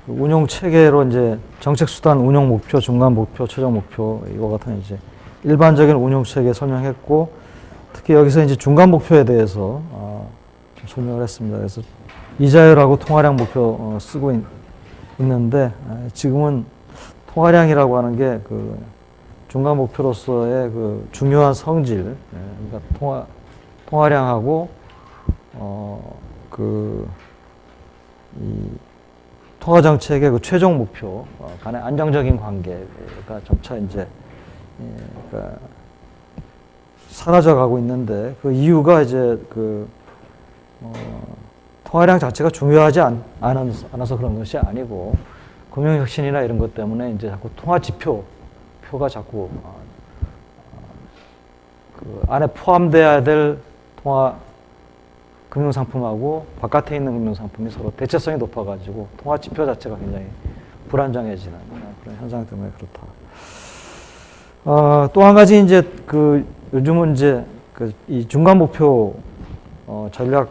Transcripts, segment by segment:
운용 체계로 이제 정책 수단 운용 목표, 중간 목표, 최종 목표 이거 같은 이제 일반적인 운용 체계 설명했고 특히 여기서 이제 중간 목표에 대해서 좀 설명을 했습니다. 그래서 이자율하고 통화량 목표 쓰고 있는데 지금은 통화량이라고 하는 게 그 중간 목표로서의 그 중요한 성질, 그러니까 통화량하고 이 통화 정책의 그 최종 목표 간의 안정적인 관계가 점차 이제 그러니까 사라져 가고 있는데 그 이유가 이제 통화량 자체가 중요하지 않아서 그런 것이 아니고 금융혁신이나 이런 것 때문에 이제 자꾸 통화 지표가 자꾸 그 안에 포함돼야 될 통화 금융상품하고 바깥에 있는 금융상품이 서로 대체성이 높아가지고 통화 지표 자체가 굉장히 불안정해지는 그런 현상 때문에 그렇다. 또 한 가지 이제 요즘은 이제 이 중간 목표 전략만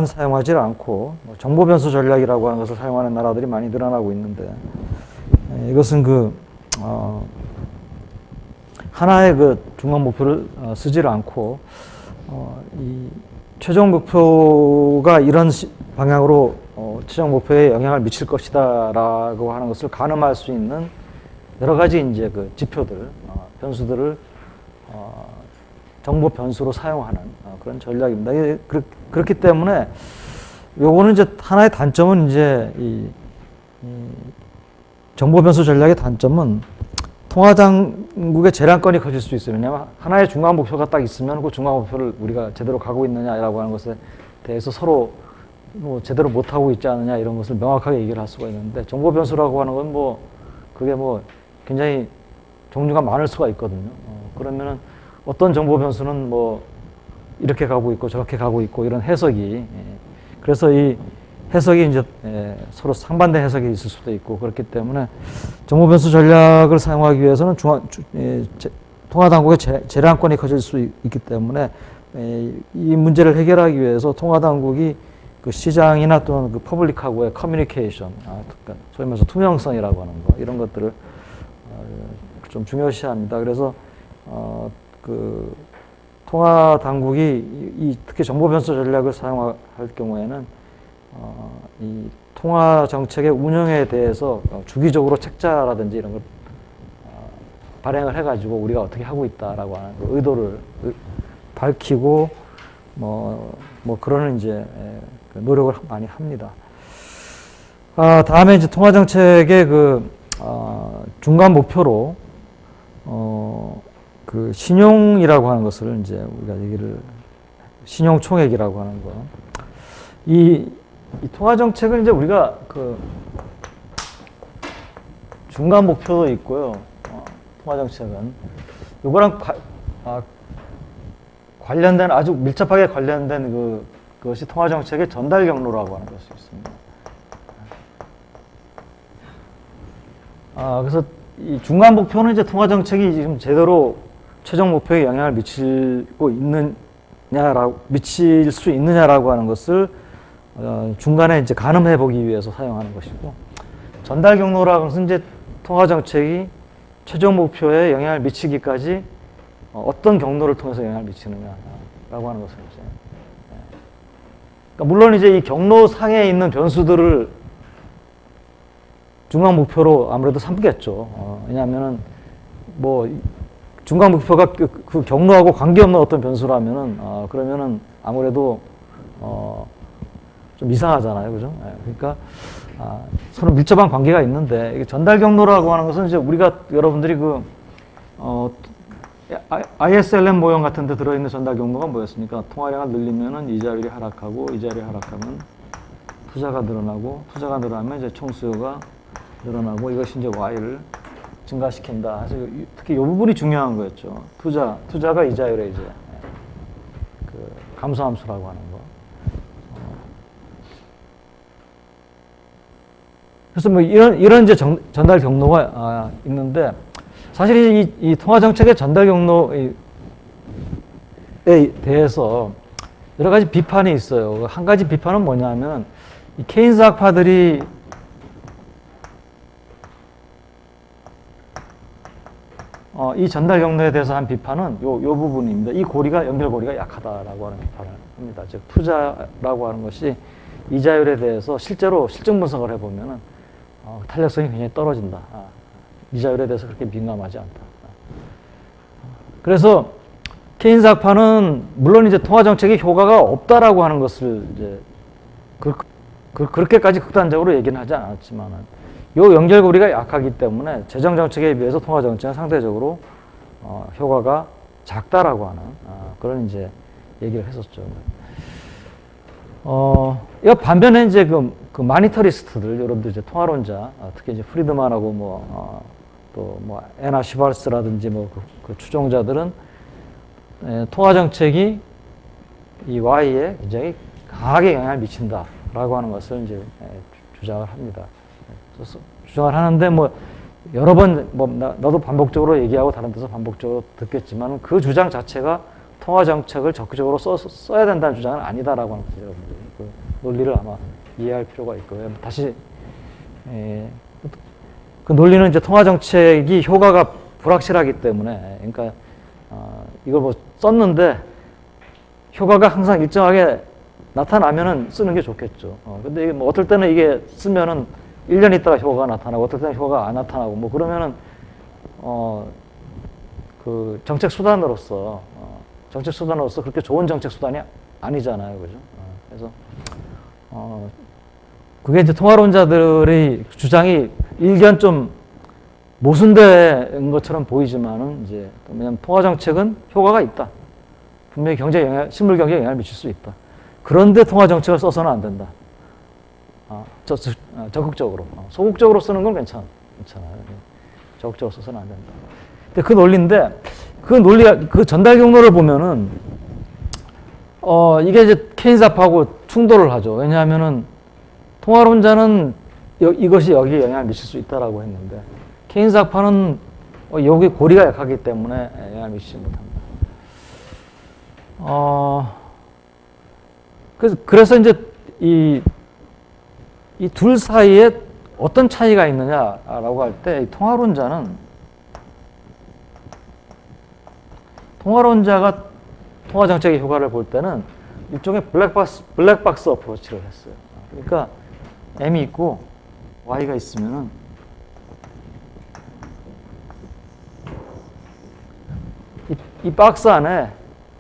사용하지 않고 정보 변수 전략이라고 하는 것을 사용하는 나라들이 많이 늘어나고 있는데 이것은 하나의 중간 목표를 쓰지를 않고 이 최종 목표가 이런 방향으로 최종 목표에 영향을 미칠 것이다라고 하는 것을 가늠할 수 있는 여러 가지 이제 지표들, 변수들을 정보 변수로 사용하는 그런 전략입니다. 그렇기 때문에 요거는 이제 하나의 단점은 이제 이 정보 변수 전략의 단점은 통화 당국의 재량권이 커질 수 있어요. 왜냐하면 하나의 중간 목표가 딱 있으면 그 중간 목표를 우리가 제대로 가고 있느냐라고 하는 것에 대해서 서로 제대로 못하고 있지 않느냐 이런 것을 명확하게 얘기를 할 수가 있는데 정보 변수라고 하는 건 그게 굉장히 종류가 많을 수가 있거든요. 그러면은 어떤 정보 변수는 이렇게 가고 있고 저렇게 가고 있고 이런 해석이 그래서 이 해석이 이제 서로 상반된 해석이 있을 수도 있고 그렇기 때문에 정보 변수 전략을 사용하기 위해서는 통화 당국의 재량권이 커질 수 있기 때문에 이 문제를 해결하기 위해서 통화 당국이 그 시장이나 또는 퍼블릭하고의 커뮤니케이션, 그러니까 소위 말해서 투명성이라고 하는 거 이런 것들을 좀 중요시합니다. 그래서 통화 당국이 특히 정보 변수 전략을 사용할 경우에는 이 통화 정책의 운영에 대해서 주기적으로 책자라든지 이런 걸 발행을 해가지고 우리가 어떻게 하고 있다라고 하는 의도를 밝히고 그러는 이제 노력을 많이 합니다. 다음에 이제 통화 정책의 중간 목표로 신용이라고 하는 것을 이제 우리가 신용 총액이라고 하는 거. 이 통화 정책은 이제 우리가 중간 목표도 있고요. 통화 정책은 이거랑 관련된 아주 밀접하게 관련된 그것이 통화 정책의 전달 경로라고 하는 것이 있습니다. 그래서 이 중간 목표는 이제 통화 정책이 지금 제대로 최종 목표에 영향을 미칠 수 있느냐라고 하는 것을 중간에 이제 가늠해 보기 위해서 사용하는 것이고, 전달 경로라고 하는 것은 이제 통화 정책이 최종 목표에 영향을 미치기까지 어떤 경로를 통해서 영향을 미치느냐라고 하는 것을 이제 그러니까 물론 이제 이 경로 상에 있는 변수들을 중간 목표로 아무래도 삼겠죠. 왜냐하면은 중간 목표가 그 경로하고 관계없는 어떤 변수라면은 그러면은 아무래도 좀 이상하잖아요, 그죠? 그러니까 서로 밀접한 관계가 있는데 이게 전달 경로라고 하는 것은 이제 우리가 여러분들이 ISLM 모형 같은 데 들어있는 전달 경로가 뭐였습니까? 통화량을 늘리면은 이자율이 하락하고 이자율이 하락하면 투자가 늘어나고 투자가 늘어나면 이제 총수요가 늘어나고 이것이 이제 Y를 증가시킨다. 그래서 특히 이 부분이 중요한 거였죠. 투자가 이자율의 이제 감소함수라고 하는 거. 그래서 이런 이제 전달 경로가 있는데 사실 이 통화 정책의 전달 경로에 대해서 여러 가지 비판이 있어요. 한 가지 비판은 뭐냐면 이 케인스 학파들이 이 전달 경로에 대해서 한 비판은 요 부분입니다. 이 고리가 연결고리가 약하다라고 하는 비판을 합니다. 즉 투자라고 하는 것이 이자율에 대해서 실제로 실증 분석을 해보면은 탄력성이 굉장히 떨어진다. 이자율에 대해서 그렇게 민감하지 않다. 그래서 케인스 학파는 물론 이제 통화 정책이 효과가 없다라고 하는 것을 이제 그렇게까지 극단적으로 얘기는 하지 않았지만은 요 연결고리가 약하기 때문에 재정 정책에 비해서 통화 정책은 상대적으로 효과가 작다라고 하는 그런 이제 얘기를 했었죠. 이 반면에 이제 그 마니터리스트들, 여러분들 이제 통화론자, 특히 이제 프리드만하고 또 에나 슈발스라든지 그 추종자들은 통화 정책이 이 Y에 굉장히 강하게 영향을 미친다라고 하는 것을 이제 주장을 합니다. 주장을 하는데 여러 번 나도 반복적으로 얘기하고 다른 데서 반복적으로 듣겠지만 그 주장 자체가 통화 정책을 적극적으로 써야 된다는 주장은 아니다라고 하는 거죠. 여러분들이 그 논리를 아마 이해할 필요가 있고요. 다시 그 논리는 이제 통화 정책이 효과가 불확실하기 때문에, 그러니까 이걸 썼는데 효과가 항상 일정하게 나타나면은 쓰는 게 좋겠죠. 근데 이게 어떨 때는 이게 쓰면은 1년 있다가 효과가 나타나고 어떨 때는 효과가 안 나타나고 그러면은 그 정책 수단으로서 그렇게 좋은 정책 수단이 아니잖아요, 그죠? 그래서 그게 이제 통화론자들의 주장이 일견 좀 모순된 것처럼 보이지만은 이제 왜냐하면 통화 정책은 효과가 있다. 분명히 실물 경제에 영향을 미칠 수 있다. 그런데 통화 정책을 써서는 안 된다. 적극적으로. 소극적으로 쓰는 건 괜찮아요. 적극적으로 써서는 안 된다. 근데 그 논리인데, 그 논리가, 그 전달 경로를 보면은, 이게 이제 케인스 학파하고 충돌을 하죠. 왜냐하면은, 통화론자는 이것이 여기에 영향을 미칠 수 있다라고 했는데, 케인스 학파는 여기 고리가 약하기 때문에 영향을 미치지 못합니다. 그래서 이제 이 둘 사이에 어떤 차이가 있느냐라고 할 때, 통화론자가 통화 정책의 효과를 볼 때는 일종의 블랙박스 어프로치를 했어요. 그러니까 M이 있고 Y가 있으면은 이 박스 안에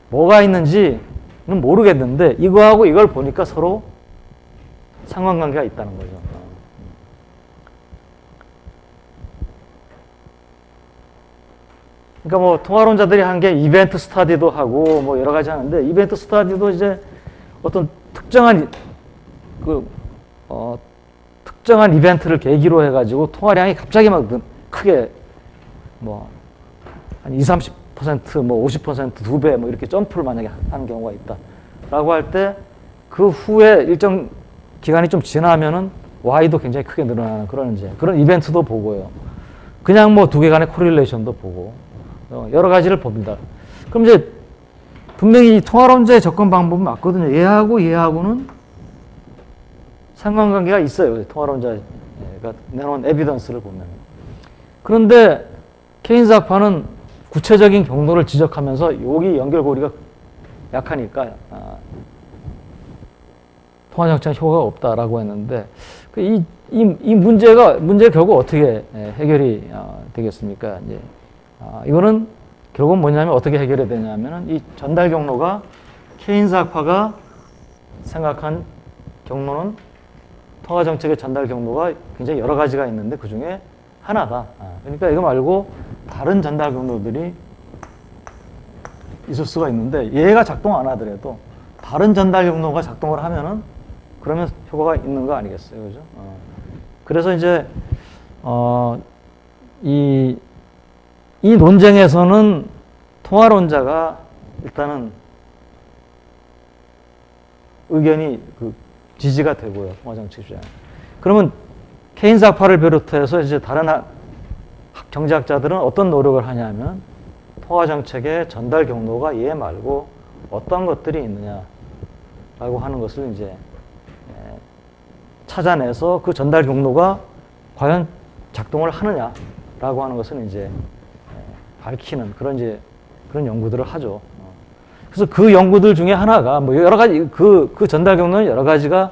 뭐가 있는지는 모르겠는데 이거하고 이걸 보니까 서로 상관관계가 있다는 거죠. 그러니까 통화론자들이 한 게 이벤트 스터디도 하고 여러 가지 하는데 이벤트 스터디도 이제 어떤 특정한 특정한 이벤트를 계기로 해가지고 통화량이 갑자기 크게 한 20, 30%, 50%, 2배 이렇게 점프를 만약에 하는 경우가 있다라고 할 때 그 후에 일정 기간이 좀 지나면은 Y도 굉장히 크게 늘어나는 그런 이벤트도 보고요. 그냥 두 개 간의 코릴레이션도 보고 여러 가지를 봅니다. 그럼 이제 분명히 이 통화론자의 접근 방법은 맞거든요. 얘하고는 상관관계가 있어요. 통화론자가 내놓은 에비던스를 보면. 그런데 케인스 학파는 구체적인 경로를 지적하면서 여기 연결고리가 약하니까 통화정책 효과가 없다라고 했는데 이 문제가 결국 어떻게 해결이 되겠습니까? 이제 이거는 결국은 뭐냐면 어떻게 해결이 되냐면은 이 전달 경로가 케인스 학파가 생각한 경로는 통화 정책의 전달 경로가 굉장히 여러 가지가 있는데 그 중에 하나다. 그러니까 이거 말고 다른 전달 경로들이 있을 수가 있는데 얘가 작동 안 하더라도 다른 전달 경로가 작동을 하면은 그러면 효과가 있는 거 아니겠어요, 그죠? 그래서 이제 이 논쟁에서는 통화론자가 일단은 의견이 지지가 되고요, 통화정책 주장. 그러면 케인스 학파를 비롯해서 이제 다른 경제학자들은 어떤 노력을 하냐면 통화정책의 전달 경로가 얘 말고 어떤 것들이 있느냐라고 하는 것을 이제 찾아내서 그 전달 경로가 과연 작동을 하느냐라고 하는 것은 이제 밝히는 그런 연구들을 하죠. 그래서 그 연구들 중에 하나가 뭐 여러 가지 그 전달 경로는 여러 가지가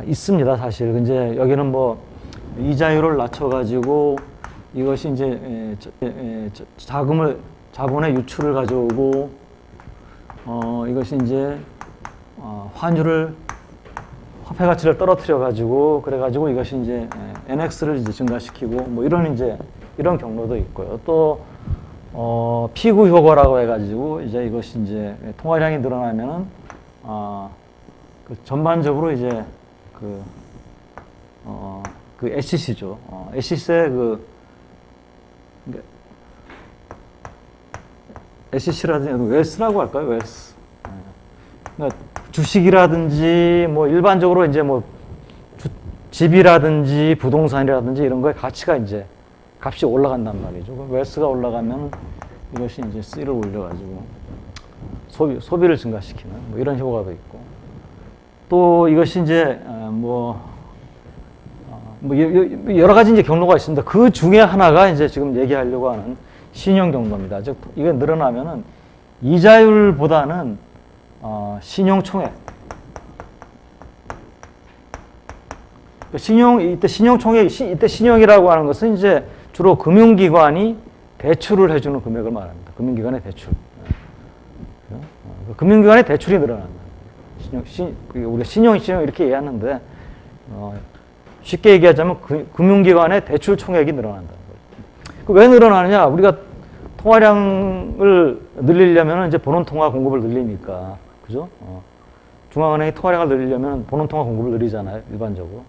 있습니다. 사실 이제 여기는 뭐 이자율을 낮춰가지고 이것이 이제 자본의 유출을 가져오고 이것이 이제 환율을 화폐 가치를 떨어뜨려 가지고 그래가지고 이것이 이제 NX를 이제 증가시키고 뭐 이런 경로도 있고요. 또 피구 효과라고 해가지고 이제 이것이 이제 통화량이 늘어나면은 그 전반적으로 이제 그 SCC죠. SCC의 SCC라든지 웰스라고 할까요? 웰스. 그러니까 주식이라든지 뭐 일반적으로 이제 뭐 집이라든지 부동산이라든지 이런 거에 가치가 이제 값이 올라간단 말이죠. 그럼 웰스가 올라가면 이것이 이제 C를 올려가지고 소비를 증가시키는 뭐 이런 효과도 있고 또 이것이 이제 뭐 여러 가지 이제 경로가 있습니다. 그 중에 하나가 이제 지금 얘기하려고 하는 신용 경로입니다. 즉 이게 늘어나면은 이자율보다는 신용 총액. 이때 신용 총액, 이때 신용이라고 하는 것은 이제 주로 금융기관이 대출을 해주는 금액을 말합니다. 금융기관의 대출. 금융기관의 대출이 늘어난다. 우리가 신용 이렇게 이해하는데 쉽게 얘기하자면 금융기관의 대출 총액이 늘어난다는 거죠. 왜 늘어나느냐? 우리가 통화량을 늘리려면 이제 본원통화 공급을 늘리니까, 그죠? 중앙은행이 통화량을 늘리려면 본원통화 공급을 늘리잖아요, 일반적으로.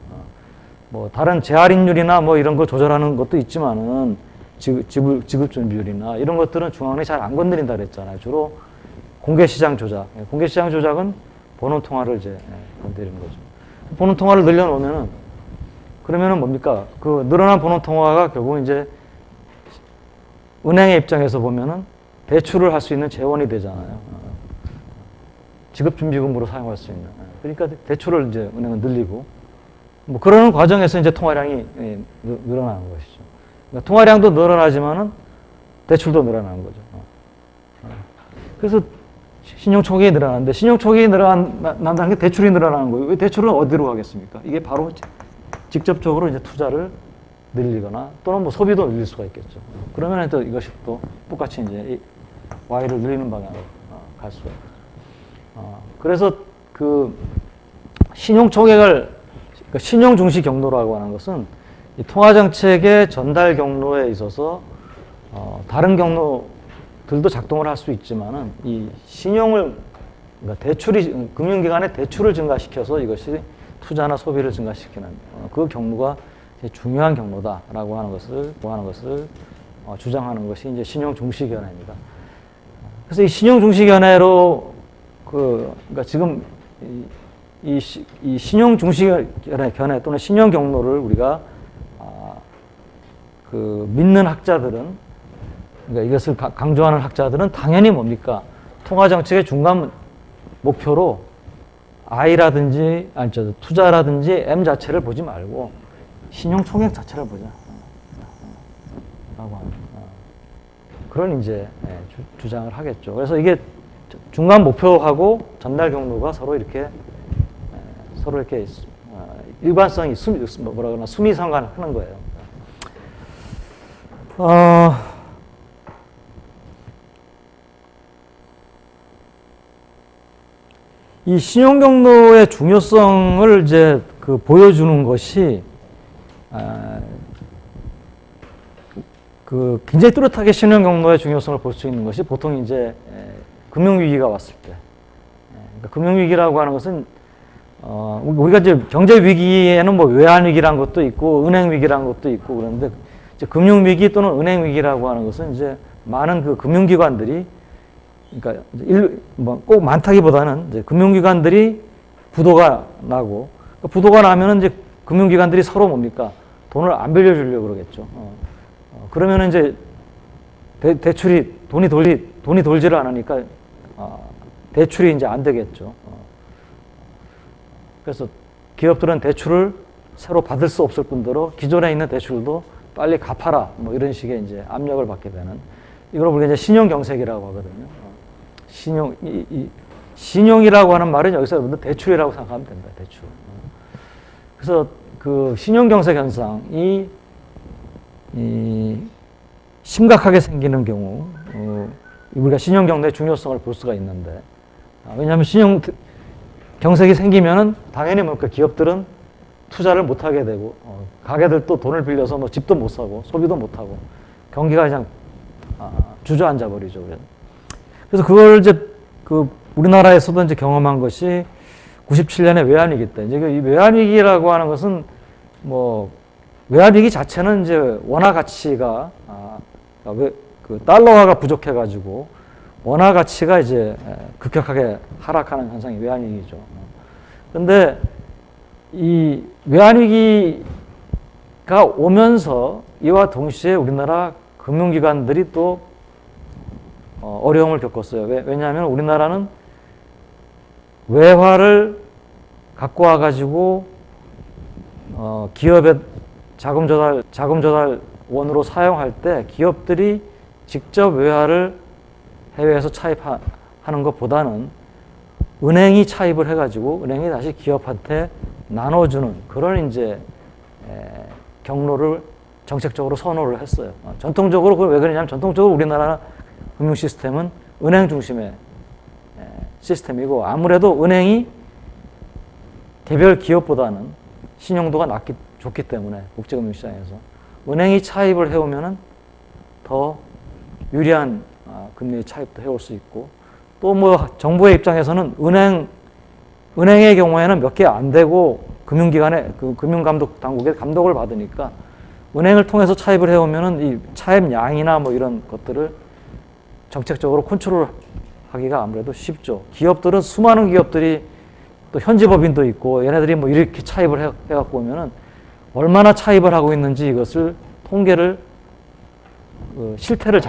뭐 다른 재할인율이나 뭐 이런 거 조절하는 것도 있지만은 지급준비율이나 이런 것들은 중앙은행이 잘 안 건드린다 그랬잖아요. 주로 공개시장 조작. 공개시장 조작은 본원통화를 이제 건드리는 거죠. 본원통화를 늘려놓으면은 그러면은 뭡니까? 그 늘어난 본원통화가 결국 이제 은행의 입장에서 보면은 대출을 할 수 있는 재원이 되잖아요. 지급준비금으로 사용할 수 있는. 그러니까 대출을 이제 은행은 늘리고 뭐 그러는 과정에서 이제 통화량이 늘어나는 것이죠. 그러니까 통화량도 늘어나지만은 대출도 늘어나는 거죠. 그래서 신용 총액이 늘어나는데 신용 총액이 늘어난다는 게 대출이 늘어나는 거예요. 왜 대출은 어디로 가겠습니까? 이게 바로 직접적으로 이제 투자를 늘리거나 또는 뭐 소비도 늘릴 수가 있겠죠. 그러면 또 이것이 또 똑같이 이제 Y를 늘리는 방향으로 갈 수가 있고. 그래서 그 신용 총액을 신용 중시 경로라고 하는 것은 이 통화 정책의 전달 경로에 있어서 다른 경로들도 작동을 할 수 있지만은 이 신용을 그러니까 금융기관의 대출을 증가시켜서 이것이 투자나 소비를 증가시키는 그 경로가 중요한 경로다라고 하는 것을 주장하는 것이 이제 신용 중시 견해입니다. 그래서 이 신용 중시 견해로 그러니까 지금 이 신용 중시 견해 또는 신용 경로를 우리가 믿는 학자들은 그러니까 이것을 강조하는 학자들은 당연히 뭡니까? 통화 정책의 중간 목표로 I라든지 투자라든지 M 자체를 보지 말고 신용 총액 자체를 보자. 라고 하는 그런 이제 주장을 하겠죠. 그래서 이게 중간 목표하고 전달 경로가 서로 이렇게 일관성이 수미상관하는 거예요. 이 신용 경로의 중요성을 이제 보여주는 것이 굉장히 뚜렷하게 신용 경로의 중요성을 볼 수 있는 것이 보통 이제 금융위기가 왔을 때. 그러니까 금융위기라고 하는 것은 우리가 이제 경제 위기에는 뭐 외환 위기라는 것도 있고 은행 위기라는 것도 있고 그런데 이제 금융 위기 또는 은행 위기라고 하는 것은 이제 많은 그 금융기관들이 그러니까 꼭 많다기보다는 이제 금융기관들이 부도가 나고 부도가 나면은 이제 금융기관들이 서로 뭡니까 돈을 안 빌려주려고 그러겠죠. 그러면은 이제 대출이 돈이 돌지를 않으니까 대출이 이제 안 되겠죠. 그래서 기업들은 대출을 새로 받을 수 없을 뿐더러 기존에 있는 대출도 빨리 갚아라. 뭐 이런 식의 이제 압력을 받게 되는 이걸 우리가 이제 신용경색이라고 하거든요. 신용이라고 하는 말은 여기서 여러분들 대출이라고 생각하면 됩니다. 대출. 그래서 그 신용경색 현상이 심각하게 생기는 경우 우리가 신용경색의 중요성을 볼 수가 있는데 왜냐하면 신용경색이 생기면은 당연히 뭡니까 기업들은 투자를 못 하게 되고 가게들도 돈을 빌려서 뭐 집도 못 사고 소비도 못 하고 경기가 그냥 주저앉아 버리죠. 그래서 그걸 이제 그 우리나라에서도 이제 경험한 것이 97년에 외환위기 때 이제 이 외환위기라고 하는 것은 뭐 외환위기 자체는 이제 원화 가치가 그 달러화가 부족해가지고 원화 가치가 이제 급격하게 하락하는 현상이 외환위기죠. 그런데 이 외환위기가 오면서 이와 동시에 우리나라 금융기관들이 또 어려움을 겪었어요. 왜냐하면 우리나라는 외화를 갖고 와가지고 기업의 자금 조달원으로 사용할 때 기업들이 직접 외화를 해외에서 차입하는 것보다는 은행이 차입을 해가지고 은행이 다시 기업한테 나눠주는 그런 이제 경로를 정책적으로 선호를 했어요. 전통적으로 왜 그러냐면 전통적으로 우리나라 금융 시스템은 은행 중심의 시스템이고 아무래도 은행이 개별 기업보다는 신용도가 좋기 때문에 국제금융시장에서 은행이 차입을 해오면은 더 유리한 금리 차입도 해올 수 있고 또 뭐 정부의 입장에서는 은행의 경우에는 몇 개 안 되고 금융기관의 그 금융감독 당국의 감독을 받으니까 은행을 통해서 차입을 해오면은 이 차입량이나 뭐 이런 것들을 정책적으로 컨트롤하기가 아무래도 쉽죠. 기업들은 수많은 기업들이 또 현지법인도 있고 얘네들이 뭐 이렇게 차입을 해갖고 오면은 얼마나 차입을 하고 있는지 이것을 통계를 실태를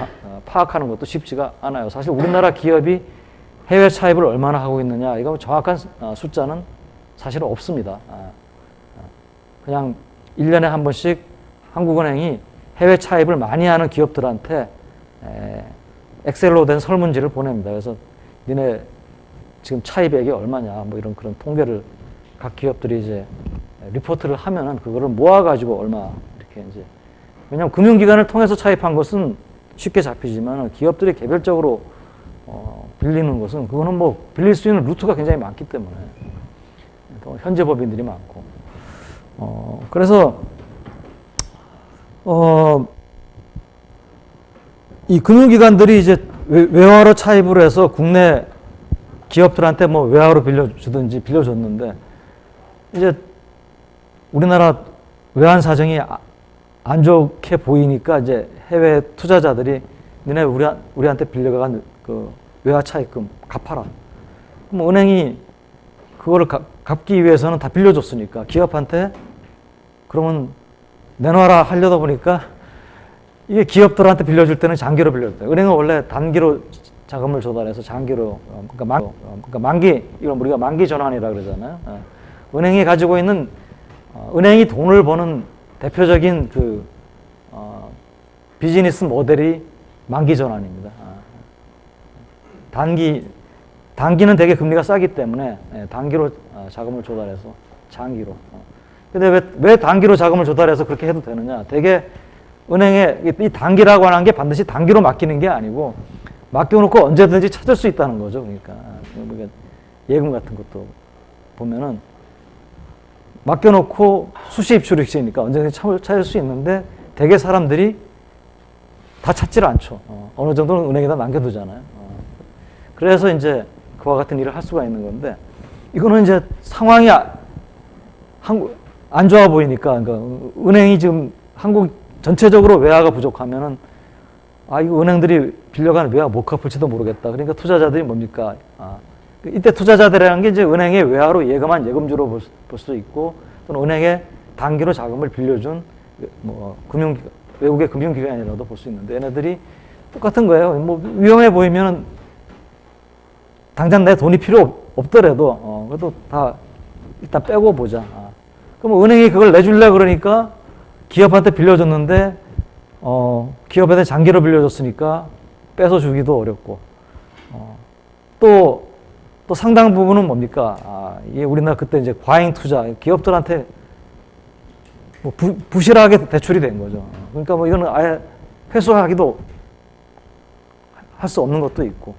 파악하는 것도 쉽지가 않아요. 사실 우리나라 기업이 해외 차입을 얼마나 하고 있느냐 이거 정확한 숫자는 사실은 없습니다. 그냥 1년에 한 번씩 한국은행이 해외 차입을 많이 하는 기업들한테 엑셀로 된 설문지를 보냅니다. 그래서 니네 지금 차입액이 얼마냐 뭐 이런 그런 통계를 각 기업들이 이제 리포트를 하면은 그거를 모아가지고 얼마 이렇게 이제 왜냐하면 금융기관을 통해서 차입한 것은 쉽게 잡히지만 기업들이 개별적으로 빌리는 것은 그거는 뭐 빌릴 수 있는 루트가 굉장히 많기 때문에 또 현재 법인들이 많고 그래서 이 금융기관들이 이제 외화로 차입을 해서 국내 기업들한테 뭐 외화로 빌려주든지 빌려줬는데 이제 우리나라 외환 사정이 안 좋게 보이니까 이제 해외 투자자들이 니네 우리한테 빌려간 그 외화 차입금 갚아라. 그럼 은행이 그거를 갚기 위해서는 다 빌려줬으니까 기업한테 그러면 내놔라 하려다 보니까 이게 기업들한테 빌려줄 때는 장기로 빌려줄 때 은행은 원래 단기로 자금을 조달해서 장기로 그러니까 만기 이걸 우리가 만기 전환이라 그러잖아요. 은행이 가지고 있는 은행이 돈을 버는 대표적인 그 비즈니스 모델이 만기 전환입니다. 단기는 되게 금리가 싸기 때문에 단기로 자금을 조달해서 장기로. 근데 왜 단기로 자금을 조달해서 그렇게 해도 되느냐? 되게 은행에 이 단기라고 하는 게 반드시 단기로 맡기는 게 아니고 맡겨놓고 언제든지 찾을 수 있다는 거죠. 그러니까 우리가 예금 같은 것도 보면은 맡겨놓고 수시 입출이 있으니까 언제든지 찾을 수 있는데 대개 사람들이 다 찾지를 않죠. 어느 정도는 은행에다 남겨두잖아요. 그래서 이제 그와 같은 일을 할 수가 있는 건데 이거는 이제 상황이 안 좋아 보이니까 그러니까 은행이 지금 한국 전체적으로 외화가 부족하면은 이거 은행들이 빌려간 외화 못 갚을지도 모르겠다. 그러니까 투자자들이 뭡니까? 이때 투자자들이라는 게 이제 은행의 외화로 예금한 예금주로 볼 수 있고 또는 은행에 단기로 자금을 빌려준 뭐 외국의 금융기관이라도 볼 수 있는데 얘네들이 똑같은 거예요. 뭐 위험해 보이면 당장 내 돈이 필요 없더라도 그래도 다 일단 빼고 보자. 그럼 은행이 그걸 내줄래 그러니까 기업한테 빌려줬는데 기업한테 장기로 빌려줬으니까 뺏어주기도 어렵고 또 상당 부분은 뭡니까? 이게 우리나라 그때 이제 과잉 투자 기업들한테 뭐 부실하게 대출이 된 거죠. 그러니까 뭐 이거는 아예 회수하기도 할 수 없는 것도 있고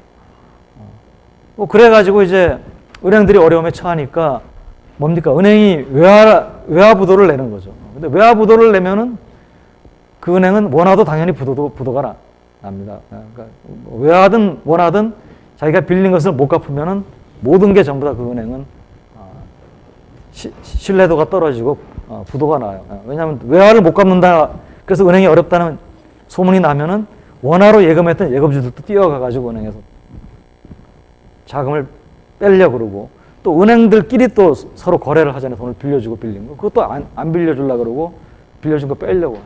뭐 그래가지고 이제 은행들이 어려움에 처하니까 뭡니까? 은행이 외화부도를 내는 거죠. 근데 외화부도를 내면은 그 은행은 원화도 당연히 부도가 납니다. 그러니까 외화든 원화든 자기가 빌린 것을 못 갚으면은 모든 게 전부 다 그 은행은 신뢰도가 떨어지고 부도가 나요. 왜냐하면 외화를 못 갚는다. 그래서 은행이 어렵다는 소문이 나면은 원화로 예금했던 예금주들도 뛰어가가지고 은행에서 자금을 빼려고 그러고 또 은행들끼리 또 서로 거래를 하잖아요. 돈을 빌려주고 빌린 거. 그것도 안 빌려주려고 그러고 빌려준 거 빼려고.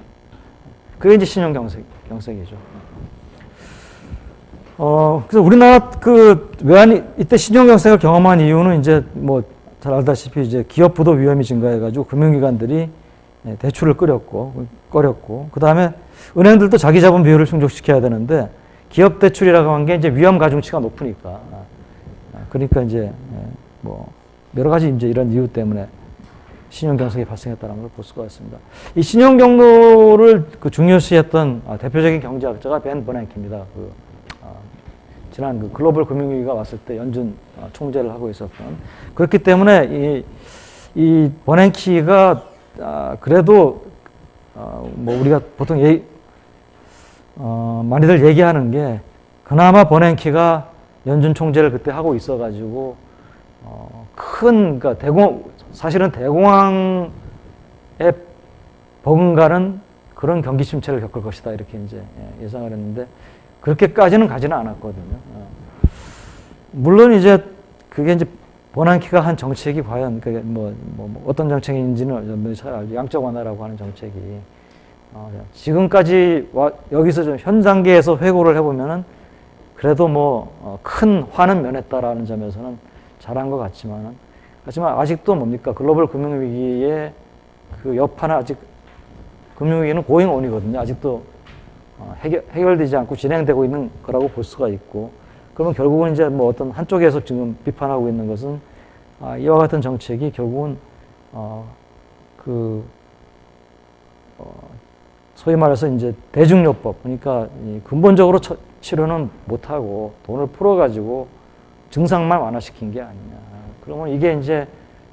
그게 이제 신용경색이죠. 그래서 우리나라 그 외환이 이때 신용경색을 경험한 이유는 이제 뭐 잘 알다시피 이제 기업 부도 위험이 증가해가지고 금융기관들이 대출을 꺼렸고 그 다음에 은행들도 자기 자본 비율을 충족시켜야 되는데 기업 대출이라고 한 게 이제 위험 가중치가 높으니까 그러니까 이제 뭐 여러 가지 이제 이런 이유 때문에 신용 경색이 발생했다는 걸 볼 수가 있습니다. 이 신용 경로를 그 중요시했던 대표적인 경제학자가 벤 버냉키입니다. 지난 그 글로벌 금융위기가 왔을 때 연준 총재를 하고 있었던. 그렇기 때문에 이 버냉키가 그래도 뭐 우리가 보통 많이들 얘기하는 게 그나마 버냉키가 연준 총재를 그때 하고 있어가지고 그러니까 사실은 대공황에 버금가는 그런 경기 침체를 겪을 것이다 이렇게 이제 예상을 했는데 그렇게까지는 가지는 않았거든요. 물론 이제 그게 이제 버냉키가 한 정책이 과연 그게 뭐 어떤 정책인지는 잘 알죠. 양적 완화라고 하는 정책이 지금까지 여기서 좀 현 단계에서 회고를 해보면은 그래도 뭐 큰 화는 면했다라는 점에서는 잘한 것 같지만 아직도 뭡니까 글로벌 금융위기의 그 여파는 아직 금융위기는 고잉 온이거든요. 아직도 해결되지 않고 진행되고 있는 거라고 볼 수가 있고 그러면 결국은 이제 뭐 어떤 한쪽에서 지금 비판하고 있는 것은 이와 같은 정책이 결국은 소위 말해서 이제 대중요법 그러니까 근본적으로 치료는 못하고 돈을 풀어가지고 증상만 완화시킨 게 아니냐. 그러면 이게 이제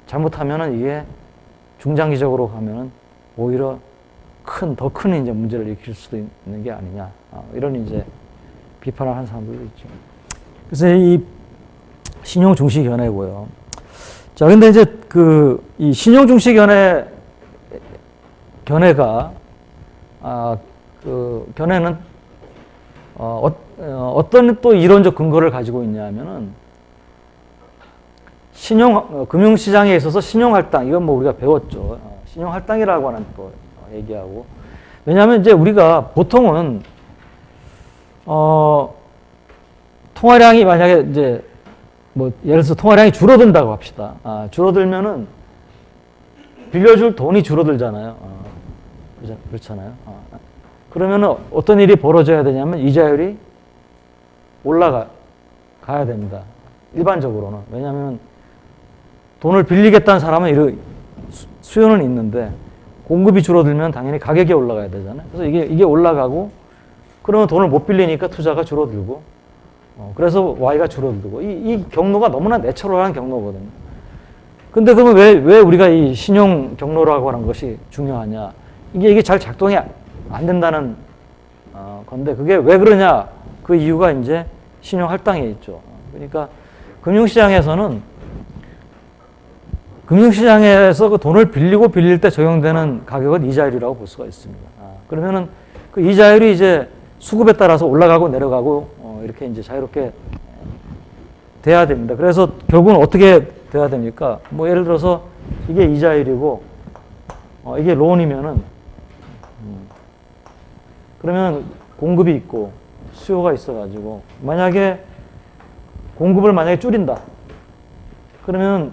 잘못하면은 이게 중장기적으로 가면은 오히려 더 큰 이제 문제를 일으킬 수도 있는 게 아니냐. 이런 이제 비판을 하는 사람들도 있죠. 그래서 이 신용 중시 견해고요. 자, 근데 이제 이 신용 중시 견해가 그 견해는 어떤 또 이론적 근거를 가지고 있냐면은 금융시장에 있어서 신용할당, 이건 뭐 우리가 배웠죠. 신용할당이라고 하는 또 얘기하고. 왜냐하면 이제 우리가 보통은, 통화량이 만약에 이제 뭐 예를 들어서 통화량이 줄어든다고 합시다. 줄어들면은 빌려줄 돈이 줄어들잖아요. 그렇잖아요. 그러면은 어떤 일이 벌어져야 되냐면 이자율이 올라가야 됩니다. 일반적으로는. 왜냐하면 돈을 빌리겠다는 사람은 수요는 있는데 공급이 줄어들면 당연히 가격이 올라가야 되잖아요. 그래서 이게 올라가고 그러면 돈을 못 빌리니까 투자가 줄어들고 그래서 Y가 줄어들고 이 경로가 너무나 내추럴한 경로거든요. 근데 그러면 왜 우리가 이 신용 경로라고 하는 것이 중요하냐? 이게 잘 작동이 안 된다는 건데 그게 왜 그러냐? 그 이유가 이제 신용 할당에 있죠. 그러니까 금융시장에서 그 돈을 빌릴 때 적용되는 가격은 이자율이라고 볼 수가 있습니다. 그러면은 그 이자율이 이제 수급에 따라서 올라가고 내려가고 이렇게 이제 자유롭게 돼야 됩니다. 그래서 결국은 어떻게 돼야 됩니까? 뭐 예를 들어서 이게 이자율이고 이게 론이면은 그러면 공급이 있고 수요가 있어가지고 만약에 공급을 줄인다. 그러면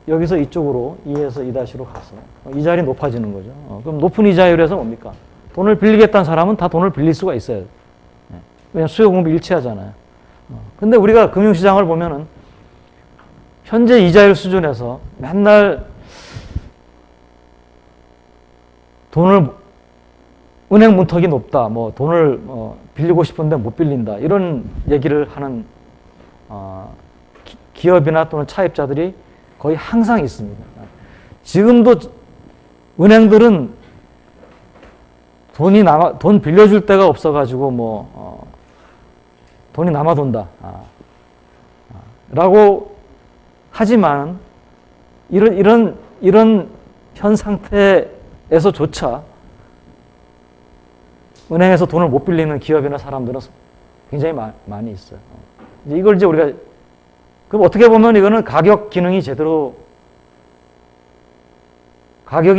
여기서 이쪽으로 2에서 2-로 가서 이자율이 높아지는 거죠. 그럼 높은 이자율에서 뭡니까? 돈을 빌리겠다는 사람은 다 돈을 빌릴 수가 있어요. 왜냐하면 수요 공급이 일치하잖아요. 근데 우리가 금융시장을 보면은 현재 이자율 수준에서 맨날 돈을 은행 문턱이 높다, 뭐 돈을 빌리고 싶은데 못 빌린다 이런 얘기를 하는 기업이나 또는 차입자들이 거의 항상 있습니다. 지금도 은행들은 돈 빌려줄 데가 없어가지고 돈이 남아돈다 라고 하지만 이런 현 상태에서조차 은행에서 돈을 못 빌리는 기업이나 사람들은 굉장히 많이 있어요. 이걸 이제 우리가 그럼 어떻게 보면 이거는 가격이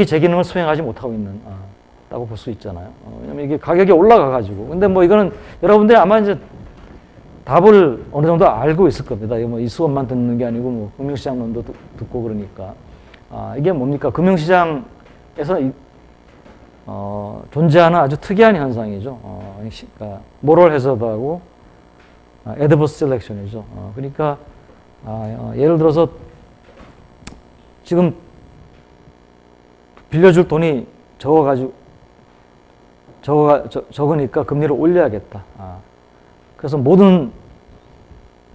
제 기능을 수행하지 못하고 있는 다고 볼 수 있잖아요. 왜냐면 이게 가격이 올라가가지고. 근데 이거는 여러분들이 아마 이제 답을 어느 정도 알고 있을 겁니다. 이 수업만 듣는 게 아니고 금융시장론도 듣고 그러니까. 이게 뭡니까? 금융시장에서 존재하는 아주 특이한 현상이죠. 그러니까 모럴 해저드하고 애드버스 셀렉션이죠. 그러니까 예를 들어서 지금 빌려줄 돈이 적으니까 금리를 올려야겠다. 그래서 모든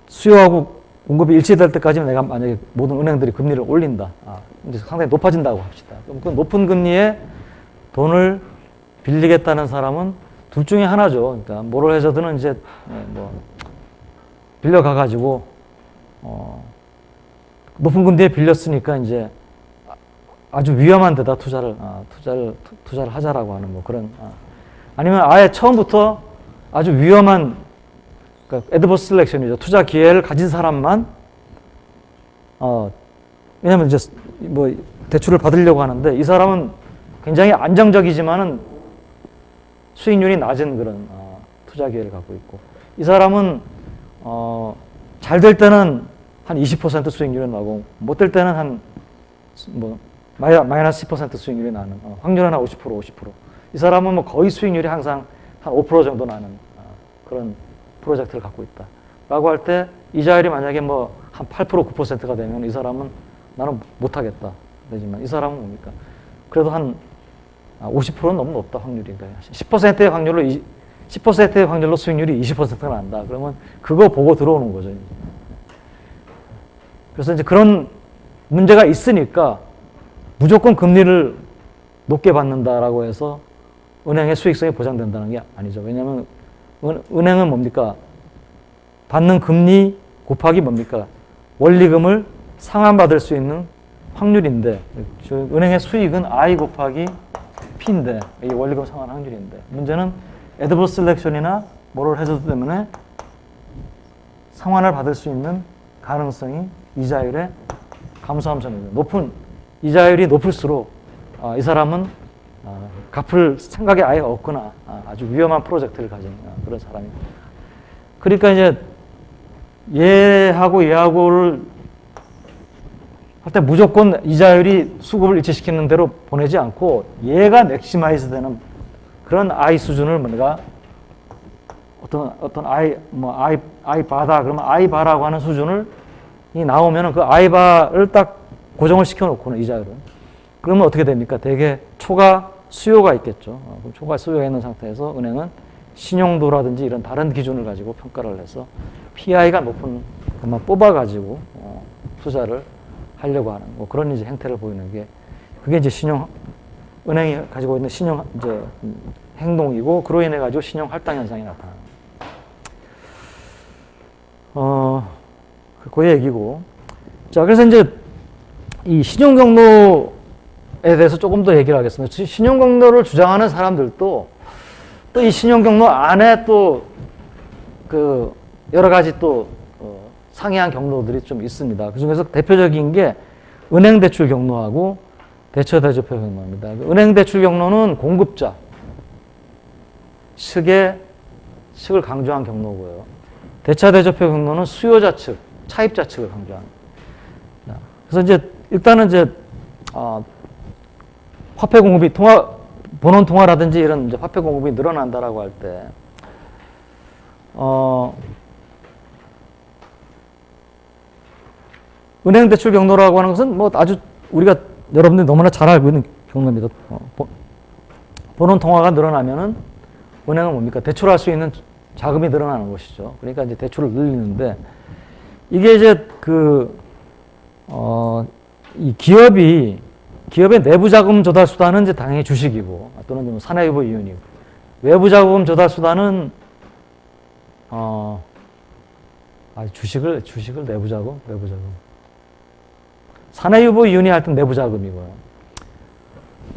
수요하고 공급이 일치될 때까지는 내가 만약에 모든 은행들이 금리를 올린다. 이제 상당히 높아진다고 합시다. 그럼 그 높은 금리에 돈을 빌리겠다는 사람은 둘 중에 하나죠. 그러니까 모럴 해저드는 이제 빌려가가지고 높은 금리에 빌렸으니까 이제 아주 위험한 데다 투자를 하자라고 하는 그런 아니면 아예 처음부터 아주 위험한 그러니까 애드버스 셀렉션이죠. 투자 기회를 가진 사람만 왜냐면 이제 대출을 받으려고 하는데 이 사람은 굉장히 안정적이지만은 수익률이 낮은 그런 투자 기회를 갖고 있고 이 사람은 잘 될 때는 한 20% 수익률이 나고 못 될 때는 한 마이너스 10% 수익률이 나는 확률은 한 50%. 이 사람은 거의 수익률이 항상 한 5% 정도 나는 그런 프로젝트를 갖고 있다. 라고 할 때 이자율이 만약에 한 8%, 9%가 되면 이 사람은 나는 못하겠다. 되지만 이 사람은 뭡니까? 그래도 한 50%는 너무 높다, 확률이. 10%의 확률로 수익률이 20%가 난다. 그러면 그거 보고 들어오는 거죠. 그래서 이제 그런 문제가 있으니까 무조건 금리를 높게 받는다라고 해서 은행의 수익성이 보장된다는 게 아니죠. 왜냐하면 은행은 뭡니까? 받는 금리 곱하기 뭡니까? 원리금을 상환받을 수 있는 확률인데 은행의 수익은 I 곱하기 P인데 이게 원리금 상환 확률인데 문제는 애드버스 셀렉션이나 모럴 해저드 때문에 상환을 받을 수 있는 가능성이 이자율의 감소함수입니다. 이자율이 높을수록 이 사람은 갚을 생각이 아예 없거나 아주 위험한 프로젝트를 가진 그런 사람입니다. 그러니까 이제 얘하고를 할 때 무조건 이자율이 수급을 일치시키는 대로 보내지 않고 얘가 맥시마이즈 되는 그런 I 수준을 내가 어떤 I 바다 그러면 I 바라고 하는 수준을 나오면은 그 I 바를 딱 고정을 시켜놓고는 이자율은 그러면 어떻게 됩니까? 대개 초과 수요가 있겠죠. 그럼 초과 수요가 있는 상태에서 은행은 신용도라든지 이런 다른 기준을 가지고 평가를 해서 PI가 높은 것만 뽑아가지고 투자를 하려고 하는 그런 이제 행태를 보이는 게 그게 이제 은행이 가지고 있는 행동이고 그로 인해 가지고 신용 할당 현상이 나타나는. 그 얘기고. 자, 그래서 이제 이 신용 경로에 대해서 조금 더 얘기를 하겠습니다. 신용 경로를 주장하는 사람들도 또 이 신용 경로 안에 또 그 여러 가지 또 상이한 경로들이 좀 있습니다. 그 중에서 대표적인 게 은행 대출 경로하고 대처 대조표 경로입니다. 은행 대출 경로는 공급자 측을 강조한 경로고요. 대차 대조표 경로는 수요자 측, 차입자 측을 강조합니다. 그래서 이제 일단은 이제 화폐 공급이 본원 통화라든지 이런 이제 화폐 공급이 늘어난다라고 할 때, 은행 대출 경로라고 하는 것은 뭐 아주 우리가 여러분들이 너무나 잘 알고 있는 경로입니다. 본원 통화가 늘어나면은 은행은 뭡니까? 대출할 수 있는 자금이 늘어나는 것이죠. 그러니까 이제 대출을 늘리는데, 이게 이제 이 기업의 내부 자금 조달 수단은 이제 당연히 주식이고, 또는 좀 사내유보 이윤이고, 외부 자금 조달 수단은 주식을 내부 자금. 사내유보 이윤이 하여튼 내부 자금이고요.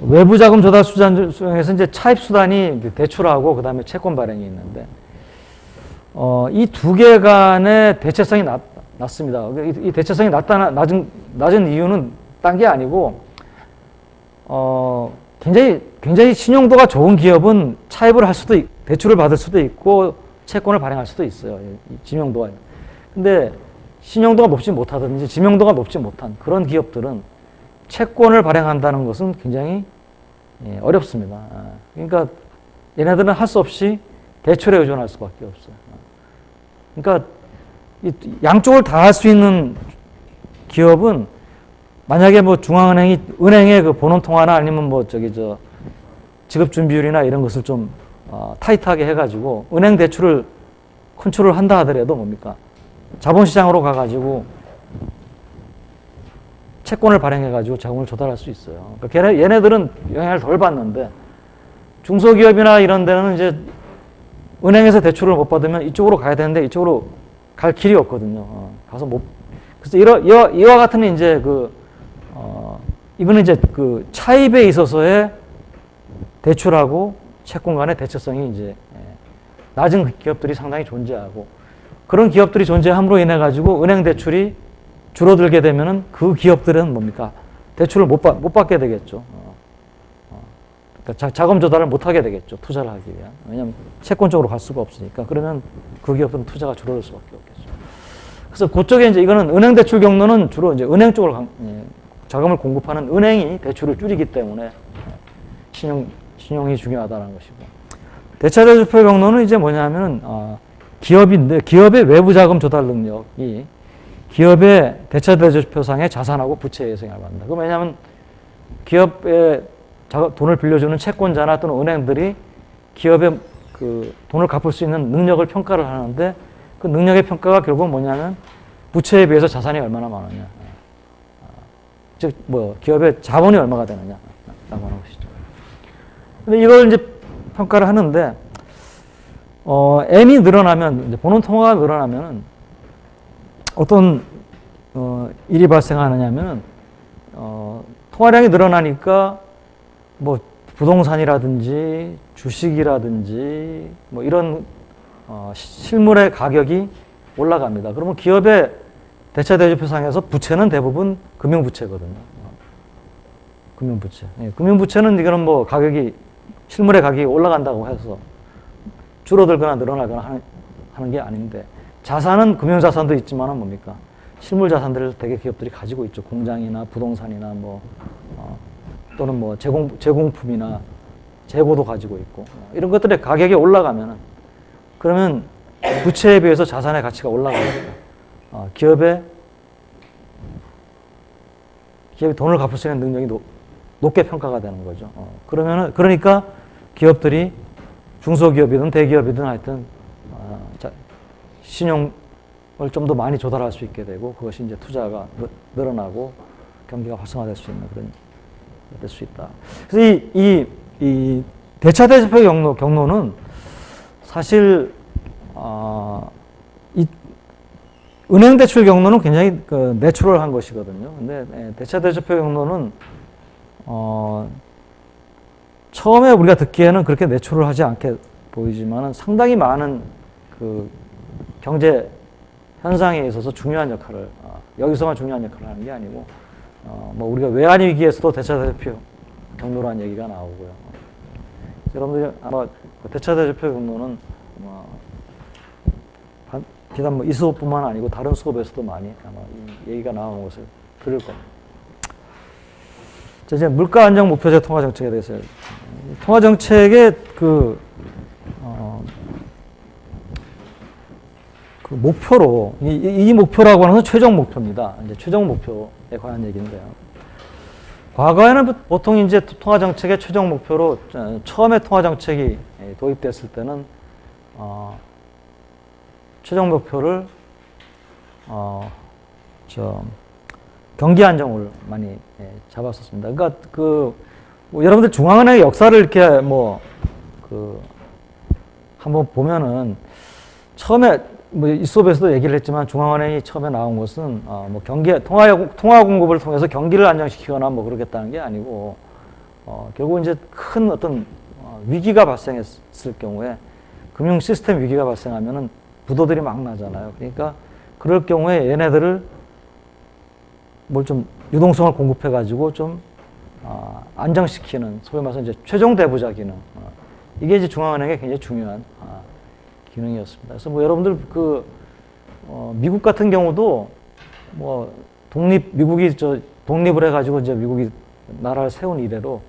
외부 자금 조달 수단 중에서 이제 차입 수단이 대출하고 그다음에 채권 발행이 있는데, 이 두 개 간의 대체성이 낮습니다. 이 대체성이 낮은 이유는 딴 게 아니고, 굉장히 신용도가 좋은 기업은 차입을 할 수도 대출을 받을 수도 있고 채권을 발행할 수도 있어요. 이 지명도가. 근데 신용도가 높지 못하든지 지명도가 높지 못한 그런 기업들은 채권을 발행한다는 것은 굉장히 어렵습니다. 그러니까 얘네들은 할 수 없이 대출에 의존할 수밖에 없어요. 그러니까 양쪽을 다 할 수 있는 기업은, 만약에 뭐 중앙은행이 은행의 그 본원 통화나 아니면 뭐 지급 준비율이나 이런 것을 좀 타이트하게 해가지고 은행 대출을 컨트롤 한다 하더라도 뭡니까? 자본시장으로 가가지고 채권을 발행해가지고 자금을 조달할 수 있어요. 그러니까 얘네들은 영향을 덜 받는데, 중소기업이나 이런 데는 이제 은행에서 대출을 못 받으면 이쪽으로 가야 되는데 이쪽으로 갈 길이 없거든요. 가서 그래서 이와 같은 이제 이거는 이제 차입에 있어서의 대출하고 채권 간의 대체성이 이제 낮은 기업들이 상당히 존재하고, 그런 기업들이 존재함으로 인해 가지고 은행 대출이 줄어들게 되면은 그 기업들은 뭡니까? 대출을 못 받게 되겠죠. 그러니까 자금 조달을 못 하게 되겠죠. 투자를 하기 위한. 왜냐하면 채권 쪽으로 갈 수가 없으니까. 그러면 그 기업들은 투자가 줄어들 수밖에 없겠죠. 그래서 그쪽에 이제 이거는 은행 대출 경로는 주로 이제 은행 쪽으로 자금을 공급하는 은행이 대출을 줄이기 때문에 신용이 중요하다는 것이고, 대차대조표 경로는 이제 뭐냐면은 기업인데, 기업의 외부 자금 조달 능력이 기업의 대차대조표상의 자산하고 부채에 영향을 받는다. 그럼 왜냐하면 기업에 돈을 빌려주는 채권자나 또는 은행들이 기업의 돈을 갚을 수 있는 능력을 평가를 하는데, 그 능력의 평가가 결국 뭐냐면 부채에 비해서 자산이 얼마나 많으냐, 즉 기업의 자본이 얼마가 되느냐라고 하는 것이죠. 근데 이걸 이제 평가를 하는데, M이 늘어나면, 이제 본원 통화가 늘어나면은 어떤 일이 발생하느냐면은 통화량이 늘어나니까 뭐 부동산이라든지 주식이라든지 뭐 이런 실물의 가격이 올라갑니다. 그러면 기업의 대차대조표상에서 부채는 대부분 금융부채거든요. 금융부채. 금융부채는 이거는 뭐 실물의 가격이 올라간다고 해서 줄어들거나 늘어나거나 하는 게 아닌데, 자산은 금융자산도 있지만은 뭡니까? 실물 자산들을 대개 기업들이 가지고 있죠. 공장이나 부동산이나 또는 뭐 제공품이나 재고도 가지고 있고, 이런 것들의 가격이 올라가면은, 그러면 부채에 비해서 자산의 가치가 올라가니까 기업이 돈을 갚을 수 있는 능력이 높게 평가가 되는 거죠. 그러니까 기업들이 중소기업이든 대기업이든 하여튼 신용을 좀 더 많이 조달할 수 있게 되고, 그것이 이제 투자가 늘어나고 경기가 활성화될 수 있는 그런 될 수 있다. 그래서 이 대차대조표 경로는 사실 이 은행 대출 경로는 굉장히 내추럴한 것이거든요. 근데 대차대조표 경로는 처음에 우리가 듣기에는 그렇게 내추럴하지 않게 보이지만은 상당히 많은 경제 현상에 있어서 중요한 역할을, 여기서만 중요한 역할을 하는 게 아니고, 뭐 우리가 외환 위기에서도 대차대조표 경로라는 얘기가 나오고요. 여러분들이 아마 대차대조표 경로는 비단 이 수업뿐만 아니고 다른 수업에서도 많이 아마 이 얘기가 나오는 것을 들을 겁니다. 자, 이제 물가 안정 목표제 통화 정책에 대해서 통화 정책의 그 목표로 이 목표라고 하는 건 최종 목표입니다. 이제 최종 목표에 관한 얘기인데요. 과거에는 보통 이제 통화 정책의 최종 목표로 처음에 통화 정책이 도입됐을 때는 최종 목표를 경기 안정을 많이 잡았었습니다. 그러니까 뭐 여러분들 중앙은행의 역사를 이렇게 한번 보면은 처음에 뭐 이 수업에서도 얘기를 했지만 중앙은행이 처음에 나온 것은 뭐 통화 공급을 통해서 경기를 안정시키거나 뭐 그러겠다는 게 아니고 결국 이제 큰 어떤 위기가 발생했을 경우에 금융 시스템 위기가 발생하면은 부도들이 막 나잖아요. 그러니까 그럴 경우에 얘네들을 뭘 좀 유동성을 공급해 가지고 좀 안정시키는 소위 말해서 이제 최종 대부자 기능, 이게 이제 중앙은행의 굉장히 중요한 기능이었습니다. 그래서 뭐 여러분들 미국 같은 경우도 뭐 미국이 독립을 해가지고 이제 미국이 나라를 세운 이래로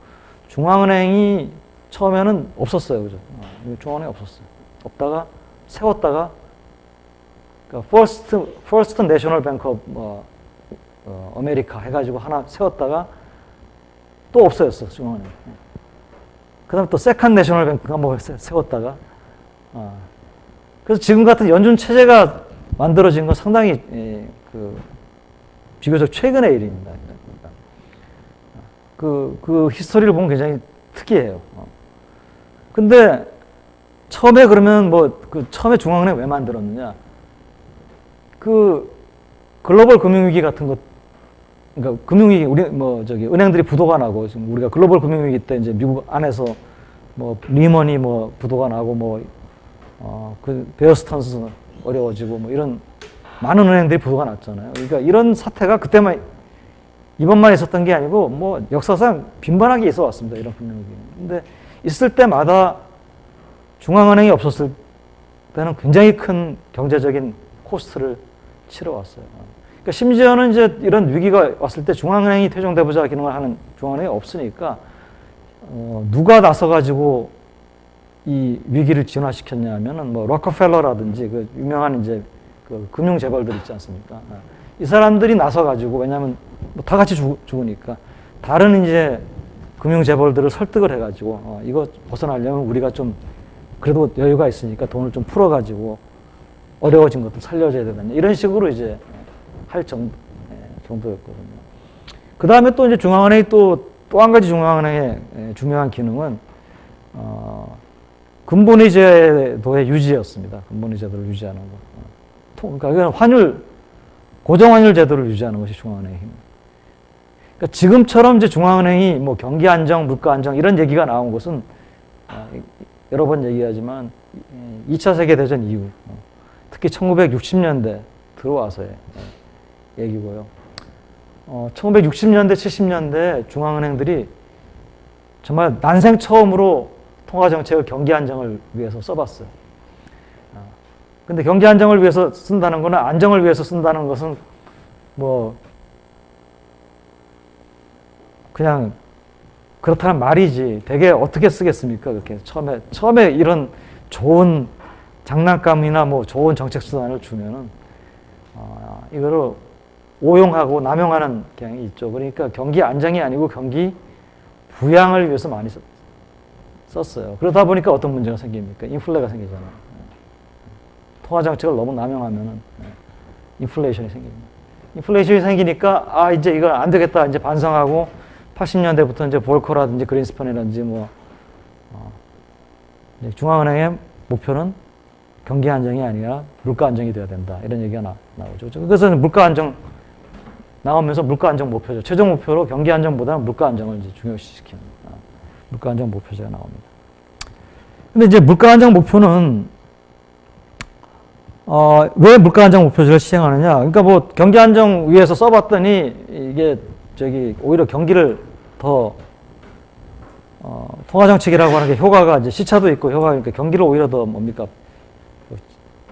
중앙은행이 처음에는 없었어요, 그죠? 중앙은행이 없었어요. 없다가 세웠다가 그러니까 First National Bank of 아메리카 해가지고 하나 세웠다가 또 없어졌어, 중앙은행. 그 다음에 또 Second National Bank 한번 세웠다가 그래서 지금 같은 연준 체제가 만들어진 건 상당히 비교적 최근의 일입니다. 그 히스토리를 보면 굉장히 특이해요. 근데 처음에 그러면 처음에 중앙은행 왜 만들었느냐? 글로벌 금융위기 같은 것, 그러니까 금융위기, 은행들이 부도가 나고, 지금 우리가 글로벌 금융위기 때 이제 미국 안에서 리먼이 부도가 나고 베어스턴스 어려워지고 이런 많은 은행들이 부도가 났잖아요. 그러니까 이런 사태가 그때만 이번만 있었던 게 아니고 역사상 빈번하게 있어 왔습니다. 이런 금융위기. 근데 있을 때마다 중앙은행이 없었을 때는 굉장히 큰 경제적인 코스트를 치러왔어요. 그러니까 심지어는 이제 이런 위기가 왔을 때 중앙은행이 최종대부자 기능을 하는 중앙은행이 없으니까 누가 나서가지고 이 위기를 진화시켰냐 하면은 록펠러라든지 그 유명한 이제 그 금융 재벌들 있지 않습니까? 이 사람들이 나서가지고 왜냐하면 다 같이 죽으니까 다른 이제 금융 재벌들을 설득을 해가지고 이거 벗어나려면 우리가 좀 그래도 여유가 있으니까 돈을 좀 풀어가지고 어려워진 것도 살려줘야 되겠냐 이런 식으로 이제 할 정도였거든요. 그 다음에 또 이제 중앙은행이 또 한 가지 중앙은행의 중요한 기능은 근본위 제도의 유지였습니다. 근본위 제도를 유지하는 거. 그러니까 이건 고정환율 제도를 유지하는 것이 중앙은행의 힘. 그러니까 지금처럼 이제 중앙은행이 경기 안정, 물가 안정 이런 얘기가 나온 것은 여러 번 얘기하지만 2차 세계대전 이후 특히 1960년대 들어와서의 얘기고요. 1960년대, 70년대 중앙은행들이 정말 난생 처음으로 통화정책을 경기 안정을 위해서 써봤어요. 근데 경기 안정을 위해서 쓴다는 거는 안정을 위해서 쓴다는 것은 그냥 그렇다는 말이지 되게 어떻게 쓰겠습니까? 그렇게 처음에 이런 좋은 장난감이나 좋은 정책 수단을 주면은 이거를 오용하고 남용하는 경향이 있죠. 그러니까 경기 안정이 아니고 경기 부양을 위해서 많이 썼어요. 그러다 보니까 어떤 문제가 생깁니까? 인플레가 생기잖아요. 통화 정책을 너무 남용하면은 인플레이션이 생깁니다. 인플레이션이 생기니까 이제 이건 안 되겠다 이제 반성하고 80년대부터 이제 볼커라든지 그린스펀이라든지 중앙은행의 목표는 경기 안정이 아니라 물가 안정이 돼야 된다 이런 얘기가 나오죠. 그래서 물가 안정 나오면서 물가 안정 목표죠. 최종 목표로 경기 안정보다는 물가 안정을 이제 중요시시키는 물가 안정 목표제가 나옵니다. 근데 이제 물가 안정 목표는 왜 물가 안정 목표제를 시행하느냐? 그러니까 경기 안정 위해서 써봤더니 이게 오히려 경기를 더 통화 정책이라고 하는 게 효과가 이제 시차도 있고 그러니까 경기를 오히려 더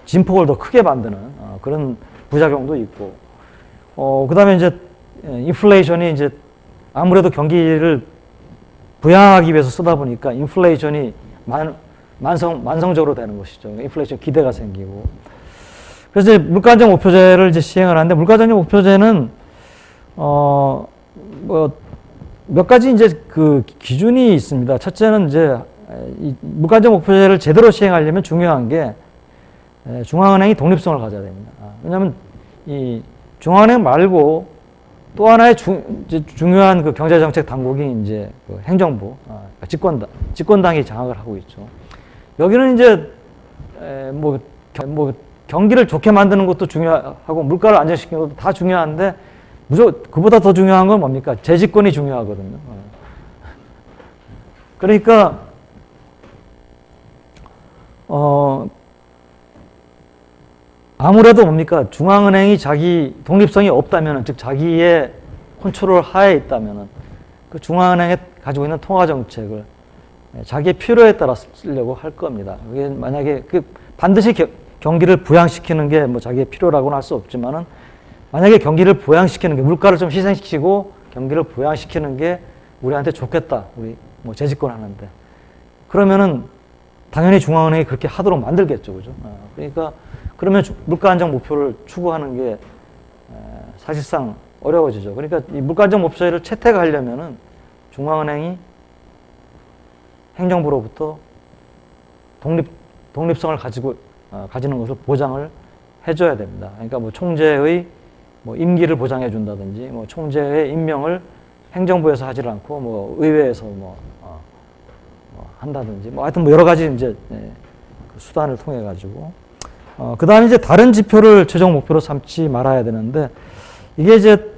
진폭을 더 크게 만드는 그런 부작용도 있고 그 다음에 이제 인플레이션이 이제 아무래도 경기를 부양하기 위해서 쓰다 보니까 인플레이션이 만성적으로 되는 것이죠. 인플레이션 기대가 생기고. 그래서 이제 물가 안정 목표제를 이제 시행을 하는데, 물가 안정 목표제는 뭐 몇 가지 이제 그 기준이 있습니다. 첫째는 이제 이 물가 안정 목표제를 제대로 시행하려면 중요한 게 중앙은행이 독립성을 가져야 됩니다. 왜냐하면 이 중앙은행 말고 또 하나의 중요한 그 경제정책 당국이 이제 그 행정부, 집권당이 장악을 하고 있죠. 여기는 이제 뭐 경기를 좋게 만드는 것도 중요하고 물가를 안정시키는 것도 다 중요한데, 무조건 그보다 더 중요한 건 뭡니까? 재집권이 중요하거든요. 그러니까 아무래도 뭡니까? 중앙은행이 자기 독립성이 없다면, 즉 자기의 컨트롤 하에 있다면 그 중앙은행에 가지고 있는 통화 정책을 자기의 필요에 따라 쓰려고 할 겁니다. 그게 만약에 반드시 경기를 부양시키는 게 뭐 자기의 필요라고는 할 수 없지만은, 만약에 경기를 부양시키는 게, 물가를 좀 희생시키고 경기를 부양시키는 게 우리한테 좋겠다, 우리 뭐 재집권 하는데, 그러면은 당연히 중앙은행이 그렇게 하도록 만들겠죠, 그죠? 그러니까 그러면 물가 안정 목표를 추구하는 게 사실상 어려워지죠. 그러니까 이 물가 안정 목표를 채택하려면은 중앙은행이 행정부로부터 독립성을 가지는 것을 보장을 해줘야 됩니다. 그러니까 뭐 총재의 뭐 임기를 보장해 준다든지, 뭐 총재의 임명을 행정부에서 하지 않고 뭐 의회에서 한다든지, 뭐 하여튼 뭐 여러 가지 이제 그 수단을 통해 가지고, 그 다음에 이제 다른 지표를 최종 목표로 삼지 말아야 되는데, 이게 이제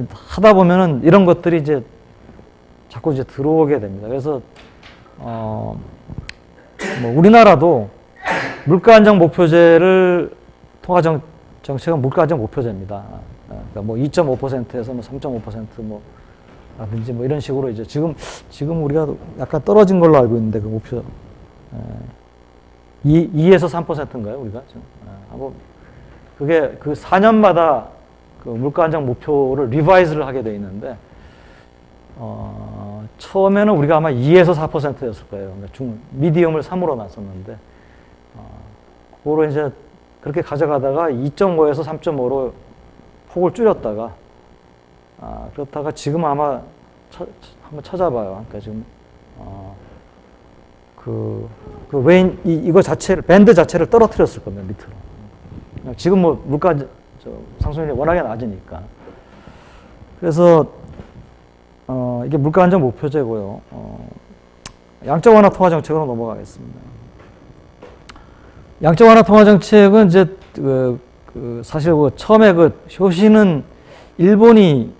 하다 보면은 이런 것들이 이제 자꾸 이제 들어오게 됩니다. 그래서 뭐 우리나라도 물가 안정 목표제를, 통화 정책은 물가 안정 목표제입니다. 그러니까 뭐 2.5%에서 뭐 3.5% 뭐 라든지 뭐 이런 식으로 이제 지금 우리가 약간 떨어진 걸로 알고 있는데, 그 목표 2에서 3%인가요, 우리가 지금? 한번 그게 그 4년마다 그 물가 안정 목표를 리바이즈를 하게 돼 있는데, 처음에는 우리가 아마 2에서 4%였을 거예요. 그러니까 미디엄을 3으로 놨었는데, 그거로 이제 그렇게 가져가다가 2.5에서 3.5로 폭을 줄였다가, 그렇다가 지금 아마 한번 찾아봐요. 그러니까 지금 이거 자체를, 밴드 자체를 떨어뜨렸을 겁니다, 밑으로. 지금 뭐 물가 상승률이 워낙에 낮으니까. 그래서 이게 물가 안정 목표제고요. 양적 완화 통화 정책으로 넘어가겠습니다. 양적 완화 통화 정책은 이제 사실 처음에 효시는 일본이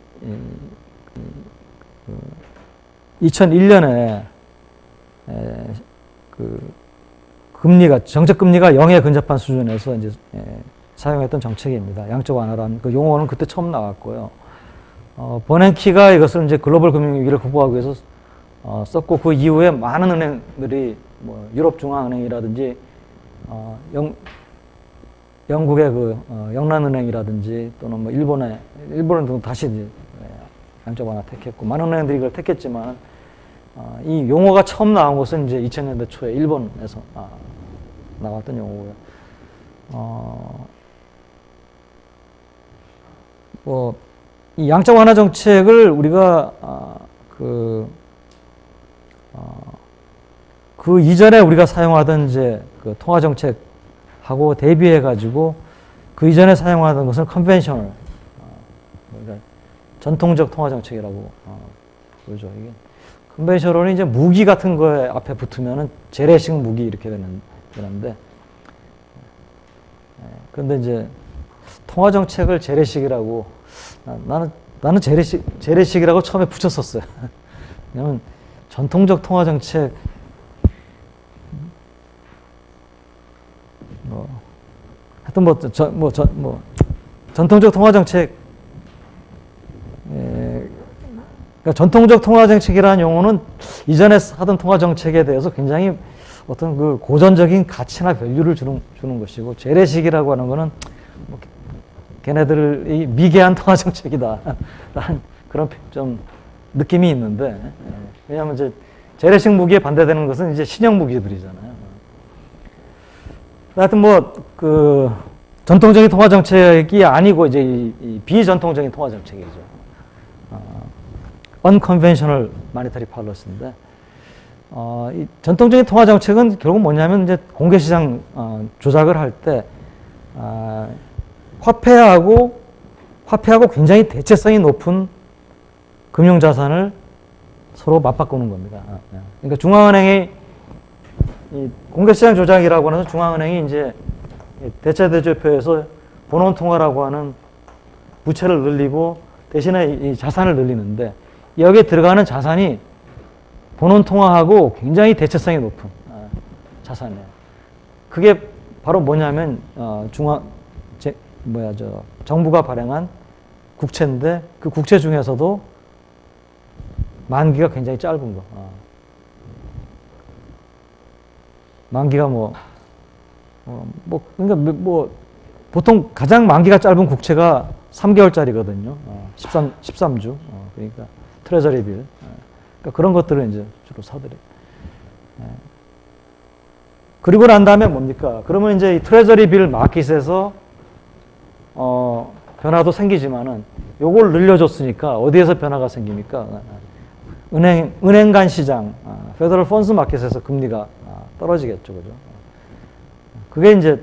2001년에 정책 금리가 0에 근접한 수준에서 이제 사용했던 정책입니다. 양적 완화라는 그 용어는 그때 처음 나왔고요. 버냉키가 이것을 이제 글로벌 금융위기를 극복하기 위해서 썼고, 그 이후에 많은 은행들이 뭐 유럽 중앙은행이라든지 영국의 영란은행이라든지 또는 뭐 일본은 다시 이제 양적 완화 택했고, 많은 은행들이 그걸 택했지만, 이 용어가 처음 나온 것은 이제 2000년대 초에 일본에서 나왔던 용어고요. 이 양적 완화 정책을 우리가 그 이전에 우리가 사용하던 이제 그 통화 정책하고 대비해 가지고 그 이전에 사용하던 것은 컨벤셔널, 그러니까 전통적 통화 정책이라고 그러죠. 이게 컨벤셔널은 이제 무기 같은 거에 앞에 붙으면은 재래식 무기 이렇게 되는데, 그런데 이제 통화 정책을 재래식이라고, 나는 재래식이라고 처음에 붙였었어요. 왜냐면 전통적 통화 정책, 하여튼 전통적 통화 정책, 그러니까 전통적 통화 정책이라는 용어는 이전에 하던 통화 정책에 대해서 굉장히 어떤 그 고전적인 가치나 밸류를 주는 것이고, 재래식이라고 하는 거는 걔네들이 미개한 통화 정책이다 라는 그런 좀 느낌이 있는데, 왜냐하면 이제 재래식 무기에 반대되는 것은 이제 신형 무기들이잖아요. 하여튼 뭐 그 전통적인 통화 정책이 아니고 이제 이 비전통적인 통화 정책이죠. unconventional monetary policy인데, 이 전통적인 통화 정책은 결국 뭐냐면 이제 공개 시장 조작을 할 때 화폐하고 굉장히 대체성이 높은 금융 자산을 서로 맞바꾸는 겁니다. 그러니까 중앙은행이 이 공개 시장 조작이라고 하는 중앙은행이 이제 대체대조표에서 본원 통화라고 하는 부채를 늘리고 대신에 이 자산을 늘리는데, 여기에 들어가는 자산이 본원 통화하고 굉장히 대체성이 높은 자산이에요. 그게 바로 뭐냐면 정부가 발행한 국채인데, 그 국채 중에서도 만기가 굉장히 짧은 거. 만기가 그러니까 보통 가장 만기가 짧은 국채가 3개월짜리거든요. 13주. 그러니까 트레저리 빌. 그러니까 그런 것들을 이제 주로 사들여요. 그리고 난 다음에 뭡니까? 그러면 이제 이 트레저리 빌 마켓에서 변화도 생기지만은 요걸 늘려줬으니까 어디에서 변화가 생깁니까? 은행 간 시장, 페더럴 펀스 마켓에서 금리가 떨어지겠죠. 그죠? 그게 이제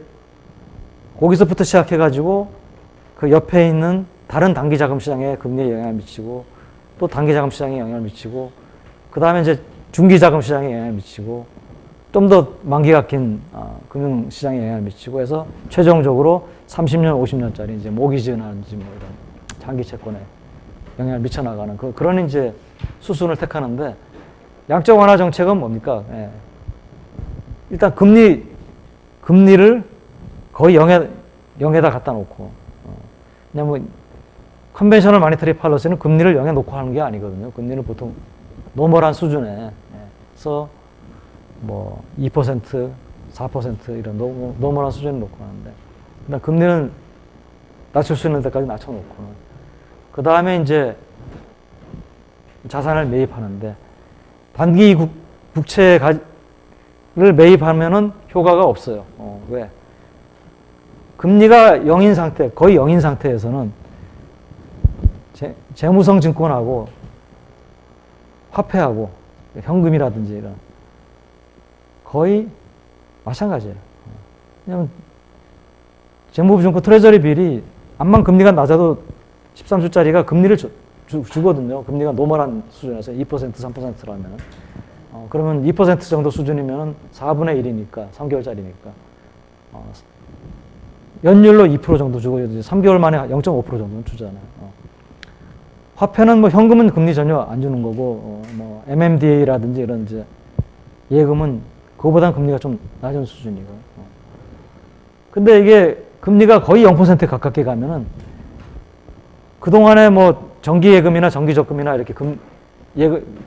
거기서부터 시작해가지고 그 옆에 있는 다른 단기 자금 시장에 금리에 영향을 미치고, 또 단기 자금 시장에 영향을 미치고, 그 다음에 이제 중기 자금 시장에 영향을 미치고, 좀 더 만기가 긴 금융 시장에 영향을 미치고 해서 최종적으로 30년, 50년짜리 이제 모기지라든지 뭐 이런 장기 채권에 영향을 미쳐 나가는 그런 이제 수순을 택하는데, 양적 완화 정책은 뭡니까? 일단 금리를 거의 0에다 갖다 놓고, 그냥 뭐 컨벤셔널 마니터리 팔러시는 금리를 0에 놓고 하는 게 아니거든요. 금리는 보통 노멀한 수준에서 뭐 2%, 4% 이런 노멀한 수준에 놓고 하는데, 일단 금리는 낮출 수 있는 데까지 낮춰놓고는, 그 다음에 이제 자산을 매입하는데, 단기 국채를 매입하면은 효과가 없어요. 왜? 금리가 0인 상태, 거의 0인 상태에서는 재무성 증권하고 화폐하고 현금이라든지 이런 거의 마찬가지예요. 왜냐하면 재무부 증권 트레저리 빌이 암만 금리가 낮아도 13주짜리가 금리를 주거든요. 금리가 노멀한 수준에서 2%, 3%라면. 그러면 2% 정도 수준이면 4분의 1이니까, 3개월짜리니까. 연율로 2% 정도 주고, 3개월 만에 0.5% 정도는 주잖아요. 화폐는 뭐 현금은 금리 전혀 안 주는 거고, 뭐 MMDA라든지 이런 이제 예금은 그거보다는 금리가 좀 낮은 수준이고. 근데 이게 금리가 거의 0%에 가깝게 가면은 그동안에 뭐 정기예금이나 정기적금이나 이렇게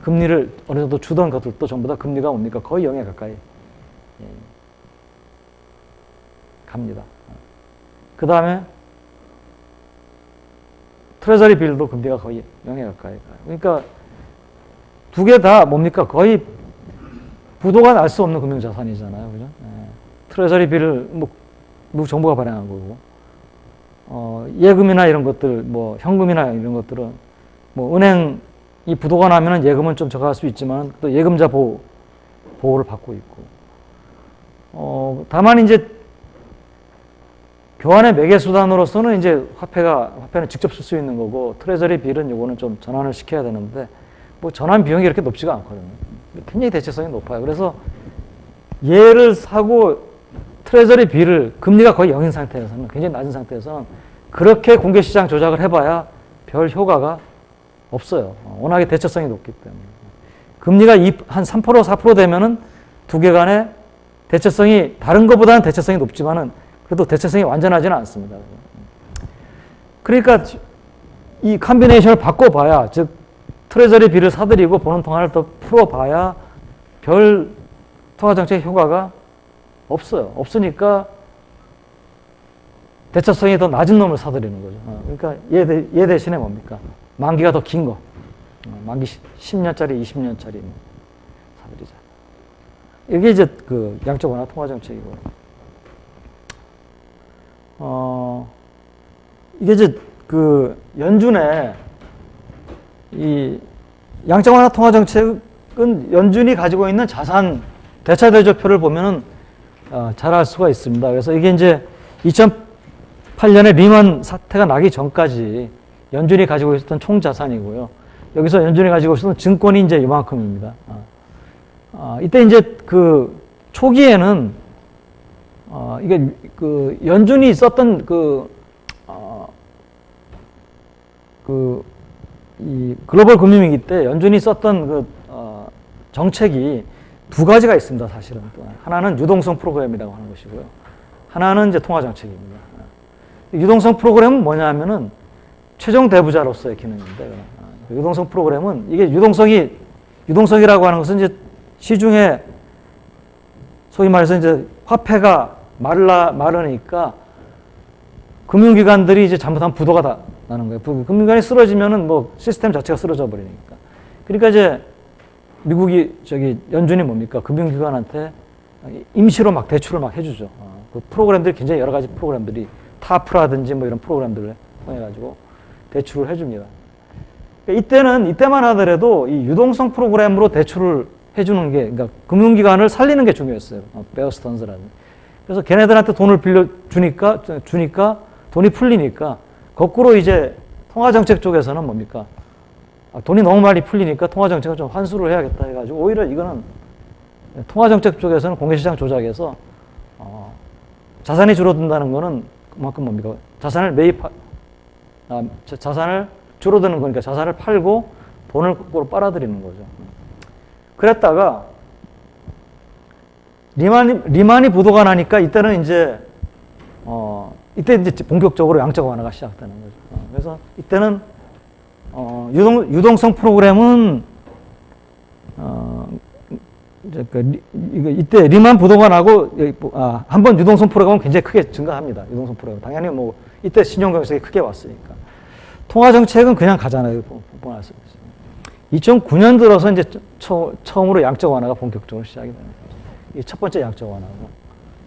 금리를 어느 정도 주던 것들도 전부 다 금리가 뭡니까? 거의 0에 가까이 갑니다. 그 다음에 트레저리 빌도 금리가 거의 0에 가까이 가요. 그러니까 두 개 다 뭡니까? 거의 부도가 날 수 없는 금융자산이잖아요. 그죠? 트레저리 빌을 뭐 정부가 발행한 거고, 예금이나 이런 것들, 뭐 현금이나 이런 것들은 뭐 은행이 부도가 나면은 예금은 좀 적어갈 수 있지만 또 예금자 보호를 받고 있고, 다만 이제 교환의 매개 수단으로서는 이제 화폐는 직접 쓸 수 있는 거고, 트레저리 빌은 요거는 좀 전환을 시켜야 되는데, 뭐 전환 비용이 그렇게 높지가 않거든요. 굉장히 대체성이 높아요. 그래서 얘를 사고 트레저리 빌을 금리가 거의 0인 상태에서는, 굉장히 낮은 상태에서는 그렇게 공개 시장 조작을 해봐야 별 효과가 없어요. 워낙에 대체성이 높기 때문에. 금리가 한 3%, 4% 되면은 두 개 간의 대체성이 다른 것보다는 대체성이 높지만은 그래도 대체성이 완전하지는 않습니다. 그러니까 이 컴비네이션을 바꿔봐야, 즉 트레저리 빌을 사들이고 보는 통화를 더 풀어봐야 별 통화정책 효과가 없어요. 없으니까 대체성이 더 낮은 놈을 사들이는 거죠. 그러니까 얘 대신에 뭡니까? 만기가 더 긴 거. 만기 10년짜리, 20년짜리 사들이자. 이게 이제 그 양적 완화 통화 정책이고, 이게 이제 그 연준의 이 양적 완화 통화 정책은 연준이 가지고 있는 자산 대차 대조표를 보면은 잘 알 수가 있습니다. 그래서 이게 이제 2008년에 리먼 사태가 나기 전까지 연준이 가지고 있었던 총 자산이고요. 여기서 연준이 가지고 있었던 증권이 이제 이만큼입니다. 이때 이제 그 초기에는 이게 그 연준이 썼던 이 글로벌 금융위기 때 연준이 썼던 그 정책이 두 가지가 있습니다, 사실은. 하나는 유동성 프로그램이라고 하는 것이고요. 하나는 이제 통화 정책입니다. 유동성 프로그램은 뭐냐면은 최종 대부자로서의 기능인데, 유동성 프로그램은 이게 유동성이라고 하는 것은 이제 시중에 소위 말해서 이제 화폐가 마르니까 금융기관들이 이제 잘못하면 부도가 나는 거예요. 금융기관이 쓰러지면은 뭐 시스템 자체가 쓰러져 버리니까. 그러니까 이제 미국이 연준이 뭡니까? 금융기관한테 임시로 막 대출을 막 해주죠. 그 프로그램들이 굉장히 여러 가지 프로그램들이 타프라든지 뭐 이런 프로그램들을 통해가지고 대출을 해줍니다. 그러니까 이때만 하더라도 이 유동성 프로그램으로 대출을 해주는 게, 그러니까 금융기관을 살리는 게 중요했어요. 베어스턴스라는. 그래서 걔네들한테 돈을 주니까 돈이 풀리니까 거꾸로 이제 통화정책 쪽에서는 뭡니까? 돈이 너무 많이 풀리니까 통화정책을 좀 환수를 해야겠다 해가지고 오히려 이거는 통화정책 쪽에서는 공개시장 조작에서 자산이 줄어든다는 거는 그만큼 뭡니까? 자산을 줄어드는 거니까 자산을 팔고 돈을 거꾸로 빨아들이는 거죠. 그랬다가 리만이 부도가 나니까 이때는 이제 본격적으로 양적 완화가 시작되는 거죠. 그래서 이때는 유동성 프로그램은 이때 리만 부도가 나고 한번 유동성 프로그램은 굉장히 크게 증가합니다. 유동성 프로그램 당연히 뭐 이때 신용경색이 크게 왔으니까. 통화 정책은 그냥 가잖아요. 2009년 들어서 이제 처음으로 양적 완화가 본격적으로 시작이 되는 거죠. 이게 첫 번째 양적 완화고,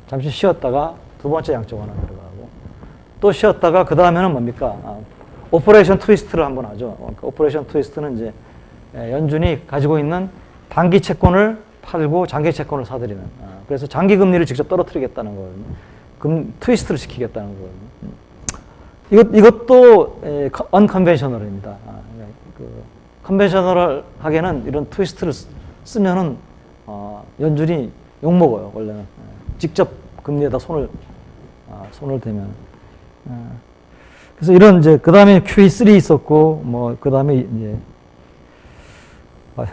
잠시 쉬었다가 두 번째 양적 완화 들어가고, 또 쉬었다가 그 다음에는 뭡니까? 오퍼레이션 트위스트를 한번 하죠. 그러니까 오퍼레이션 트위스트는 이제 연준이 가지고 있는 단기 채권을 팔고 장기 채권을 사들이는. 그래서 장기 금리를 직접 떨어뜨리겠다는 거거든요. 트위스트를 시키겠다는 거거든요. 이것도 언컨벤셔널입니다. 컨벤셔널하게는 이런 트위스트를 쓰면은 연준이 욕먹어요, 원래는. 직접 금리에다 손을 대면. 그래서 이런 이제 그 다음에 QE3 있었고, 뭐 그 다음에 이제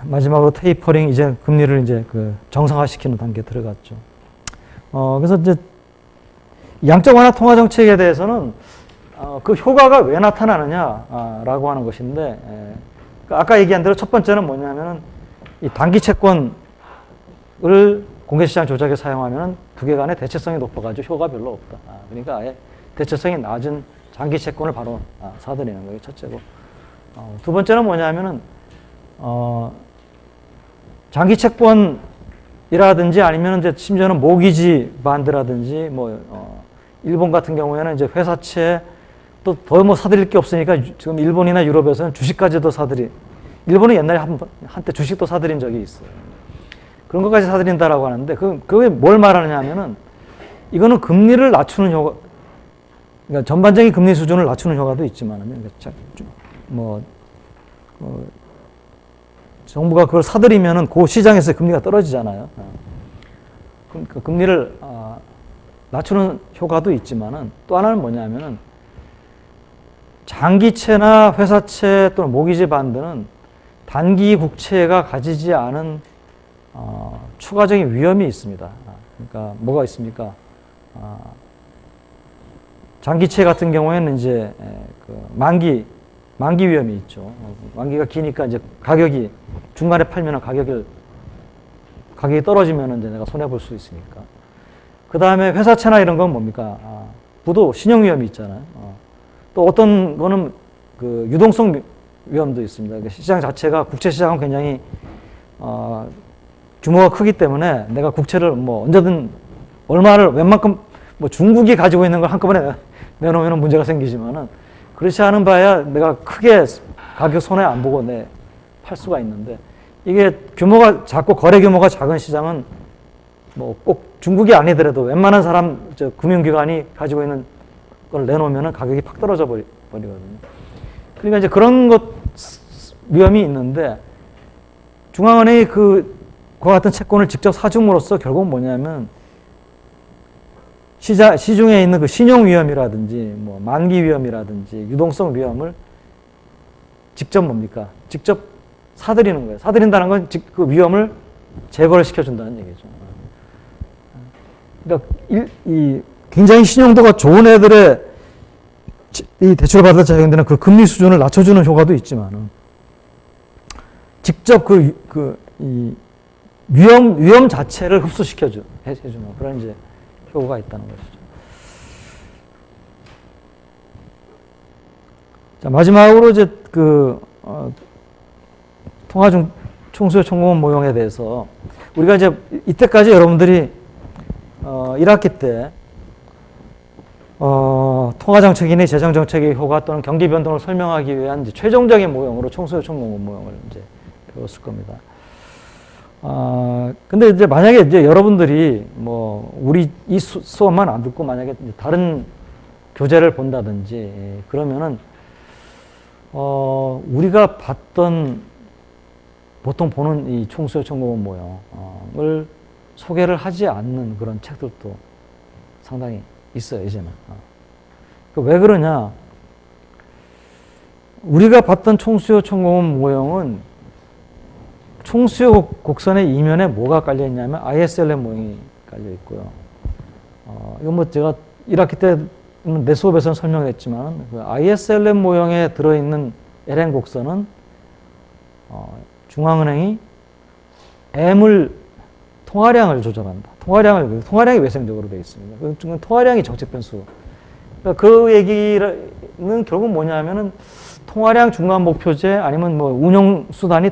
마지막으로 테이퍼링, 이제 금리를 이제 그 정상화시키는 단계에 들어갔죠. 그래서 이제 양적 완화 통화 정책에 대해서는 그 효과가 왜 나타나느냐라고 하는 것인데, 아까 얘기한 대로 첫 번째는 뭐냐면은 이 단기 채권을 공개시장 조작에 사용하면 두 개 간의 대체성이 높아가지고 효과가 별로 없다. 그러니까 아예 대체성이 낮은 장기 채권을 바로 사들이는 거예요, 첫째고. 두 번째는 뭐냐면은 장기 채권이라든지 아니면 이제 심지어는 모기지 반드라든지 일본 같은 경우에는 이제 회사채 또 더 뭐 사들일 게 없으니까 지금 일본이나 유럽에서는 주식까지도 일본은 옛날에 한때 주식도 사들인 적이 있어요. 그런 것까지 사들인다라고 하는데 그게 뭘 말하느냐 하면은 이거는 금리를 낮추는 효과, 그러니까 전반적인 금리 수준을 낮추는 효과도 있지만 정부가 그걸 사들이면은 그 시장에서 금리가 떨어지잖아요. 그러니까 금리를 낮추는 효과도 있지만은 또 하나는 뭐냐면은 장기채나 회사채 또는 모기지 반드는 단기 국채가 가지지 않은 추가적인 위험이 있습니다. 그러니까 뭐가 있습니까? 장기채 같은 경우에는 이제 그 만기 위험이 있죠. 만기가 기니까 이제 가격이 중간에 팔면은 가격이 떨어지면은 이제 내가 손해 볼 수 있으니까. 그 다음에 회사채나 이런 건 뭡니까? 부도 신용 위험이 있잖아요. 또 어떤 거는 그 유동성 위험도 있습니다. 그러니까 시장 자체가 국채 시장은 굉장히 규모가 크기 때문에 내가 국채를 뭐 언제든 얼마를 웬만큼 뭐 중국이 가지고 있는 걸 한꺼번에 내놓으면 문제가 생기지만은 그렇지 않은 바야 내가 크게 가격 손해 안 보고 팔 수가 있는데 이게 규모가 작고 거래 규모가 작은 시장은 뭐 꼭 중국이 아니더라도 웬만한 금융기관이 가지고 있는 걸 내놓으면 가격이 팍 떨어져 버리거든요. 그러니까 이제 그런 것 위험이 있는데 중앙은행이 그와 같은 채권을 직접 사줌으로써 결국은 뭐냐면 시중에 있는 그 신용 위험이라든지 뭐 만기 위험이라든지 유동성 위험을 직접 직접 사들이는 거예요. 사들인다는 건 그 위험을 제거를 시켜준다는 얘기죠. 그러니까 굉장히 신용도가 좋은 애들의 이 대출을 받을 자격들은 그 금리 수준을 낮춰주는 효과도 있지만은 직접 이 위험 자체를 흡수시켜주는 그런 이제 효과가 있다는 것이죠. 자, 마지막으로 이제 통화 총수요 총무원 모형에 대해서 우리가 이제 이때까지 여러분들이 1학기 때 통화정책이니 재정정책의 효과 또는 경기 변동을 설명하기 위한 이제 최종적인 모형으로 총수요 총무원 모형을 이제 배웠을 겁니다. 근데 이제 만약에 이제 여러분들이 뭐 우리 이 수업만 안 듣고 만약에 이제 다른 교재를 본다든지 그러면은 우리가 보통 보는 이 총수요 총무원 모형을 소개를 하지 않는 그런 책들도 상당히 있어요, 이제는. 왜 그러냐? 우리가 봤던 총수요 총무원 모형은 총수요 곡선의 이면에 뭐가 깔려 있냐면 ISLM 모형이 깔려 있고요. 이건 뭐 제가 1학기 때 내 수업에서는 설명했지만 그 ISLM 모형에 들어있는 LN 곡선은 중앙은행이 통화량을 조절한다. 통화량이 외생적으로 되어 있습니다. 그 통화량이 정책 변수. 그러니까 그 얘기는 결국 뭐냐면은 통화량 중간 목표제 아니면 뭐 운용 수단이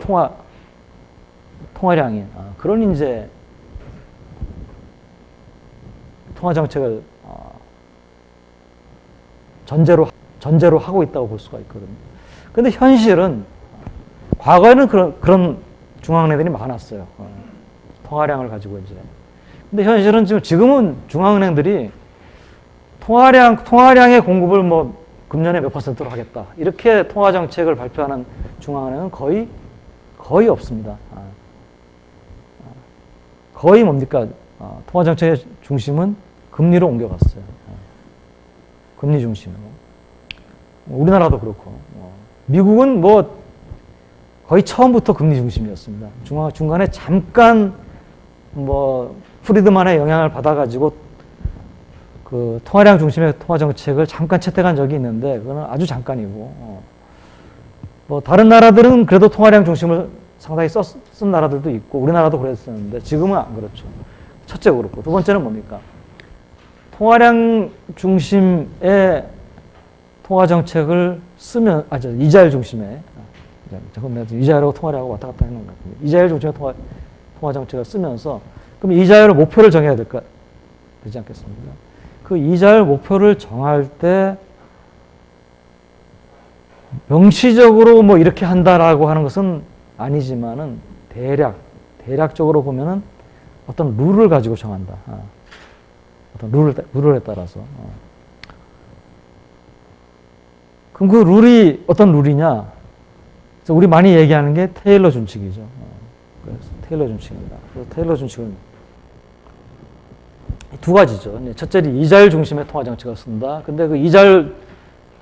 통화량인 그런 이제 통화 정책을 전제로 하고 있다고 볼 수가 있거든요. 근데 현실은 과거에는 그런 중앙은행들이 많았어요. 통화량을 가지고 이제. 근데 현실은 지금은 중앙은행들이 통화량의 공급을 뭐 금년에 몇 %로 하겠다. 이렇게 통화 정책을 발표하는 중앙은행은 거의 없습니다. 거의 뭡니까? 통화 정책의 중심은 금리로 옮겨갔어요. 금리 중심으로. 우리나라도 그렇고. 미국은 뭐 거의 처음부터 금리 중심이었습니다. 중간에 잠깐 뭐 프리드만의 영향을 받아가지고 그 통화량 중심의 통화 정책을 잠깐 채택한 적이 있는데 그거는 아주 잠깐이고 뭐 다른 나라들은 그래도 통화량 중심을 상당히 쓴 나라들도 있고 우리나라도 그랬었는데 지금은 안 그렇죠. 첫째 그렇고 두 번째는 뭡니까? 통화량 중심의 통화 정책을 쓰면 이자율 중심의 잠깐만 이자율하고 통화량하고 왔다 갔다 해놓은 것 같은데 이자율 중심의 통화 정책을 쓰면서 그럼 이자율 목표를 정해야 되지 않겠습니까? 그 이자율 목표를 정할 때 명시적으로 뭐 이렇게 한다라고 하는 것은 아니지만은 대략적으로 보면은 어떤 룰을 가지고 정한다. 어떤 룰에 따라서. 그럼 그 룰이 어떤 룰이냐? 그래서 우리 많이 얘기하는 게 테일러 준칙이죠. 그래서 테일러 준칙입니다. 그래서 테일러 준칙은 두 가지죠. 첫째는 이자율 중심의 통화 정책을 쓴다. 근데 그 이자율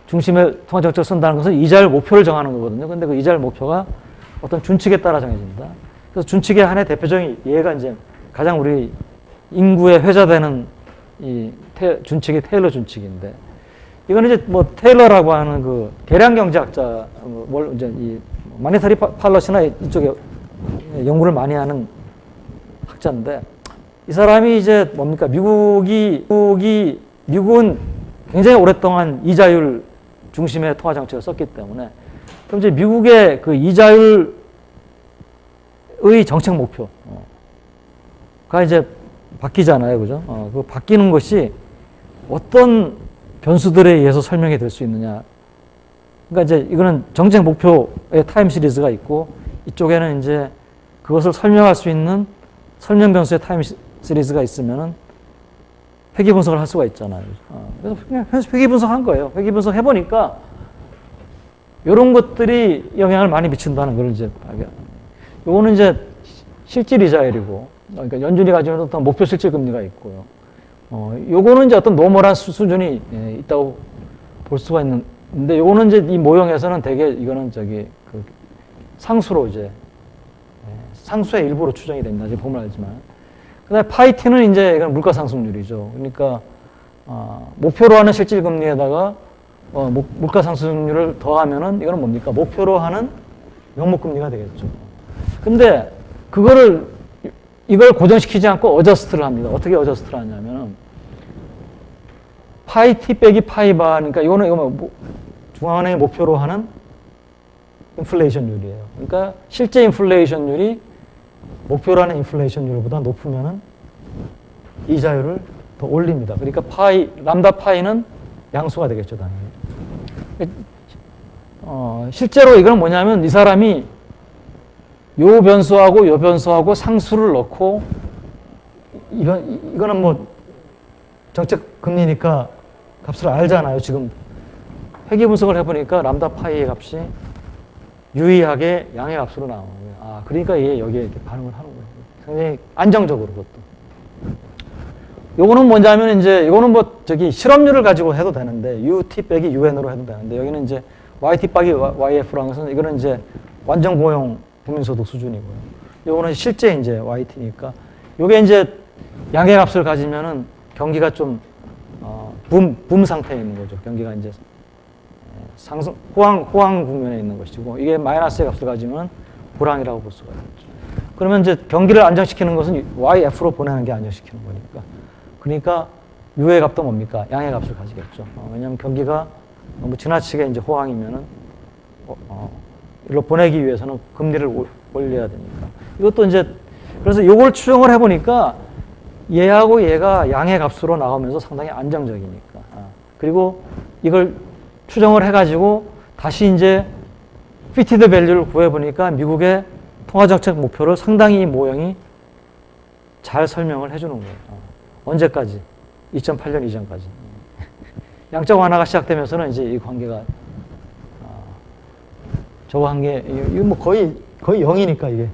중심의 통화 정책을 쓴다는 것은 이자율 목표를 정하는 거거든요. 근데 그 이자율 목표가 어떤 준칙에 따라 정해진다. 그래서 준칙의 하나의 대표적인 예가 이제 가장 우리 인구에 회자되는 이 준칙이 테일러 준칙인데, 이거는 이제 뭐 테일러라고 하는 그 계량 경제학자, 이제 이 마니터리 팔러시나 이쪽에 연구를 많이 하는 학자인데, 이 사람이 이제 뭡니까? 미국은 굉장히 오랫동안 이자율 중심의 통화 정책을 썼기 때문에 그럼 이제 미국의 그 이자율의 정책 목표가 이제 바뀌잖아요. 그죠? 그 바뀌는 것이 어떤 변수들에 의해서 설명이 될 수 있느냐. 그러니까 이제 이거는 정책 목표의 타임 시리즈가 있고 이쪽에는 이제 그것을 설명할 수 있는 설명 변수의 타임 시리즈가 있으면은 회귀 분석을 할 수가 있잖아요. 그래서 그냥 회귀 분석한 거예요. 회귀 분석 해보니까 이런 것들이 영향을 많이 미친다는 걸 이제 발견. 요거는 이제 실질 이자율이고, 그러니까 연준이 가지고 있는 어떤 목표 실질 금리가 있고요. 요거는 이제 어떤 노멀한 수준이 있다고 볼 수가 있는데, 요거는 이제 이 모형에서는 되게 이거는 그 상수로 이제 상수의 일부로 추정이 됩니다. 이제 보면 알지만. 그 다음에 파이 t는 이제 이건 물가 상승률이죠. 그러니까, 목표로 하는 실질 금리에다가, 물가 상승률을 더하면은 이거는 뭡니까? 목표로 하는 명목 금리가 되겠죠. 근데 이걸 고정시키지 않고 어저스트를 합니다. 어떻게 어저스트를 하냐면은, 파이 t 빼기 파이 바, 그러니까 이거는 중앙은행이 목표로 하는 인플레이션율이에요. 그러니까 실제 인플레이션율이 목표로 하는 인플레이션율보다 높으면은 이자율을 더 올립니다. 그러니까 람다 파이는 양수가 되겠죠, 당연히. 실제로 이건 뭐냐면 이 사람이 요 변수하고 상수를 넣고 이거는 뭐 정책 금리니까 값을 알잖아요. 지금 회귀 분석을 해보니까 람다 파이의 값이 유의하게 양의 값으로 나오는 거예요. 그러니까 얘 여기에 이렇게 반응을 하는 거예요. 굉장히 안정적으로 그것도. 요거는 뭐냐면 이제 이거는 뭐 실업률을 가지고 해도 되는데 UT 빼기 UN으로 해도 되는데 여기는 이제 YT 빼기 YF라는 것은 이거는 이제 완전 고용 국민소득 수준이고요. 요거는 실제 이제 YT니까 요게 이제 양의 값을 가지면은 경기가 좀 붐 상태에 있는 거죠. 경기가 이제 상승 호황 국면에 있는 것이고 이게 마이너스의 값을 가지면 불황이라고 볼 수가 있죠. 그러면 이제 경기를 안정시키는 것은 YF로 보내는 게 안정시키는 거니까. 그러니까 U의 값도 뭡니까? 양의 값을 가지겠죠. 왜냐하면 경기가 너무 지나치게 이제 호황이면은 일로 보내기 위해서는 금리를 올려야 되니까. 이것도 이제 그래서 이걸 추정을 해보니까 얘하고 얘가 양의 값으로 나오면서 상당히 안정적이니까. 그리고 이걸 추정을 해가지고 다시 이제 피티드 밸류를 구해보니까 미국의 통화정책 목표를 상당히 이 모형이 잘 설명을 해주는 거예요. 언제까지? 2008년 이전까지. 양적 완화가 시작되면서는 이제 이 관계가 저 관계 이거 뭐 거의 0이니까 이게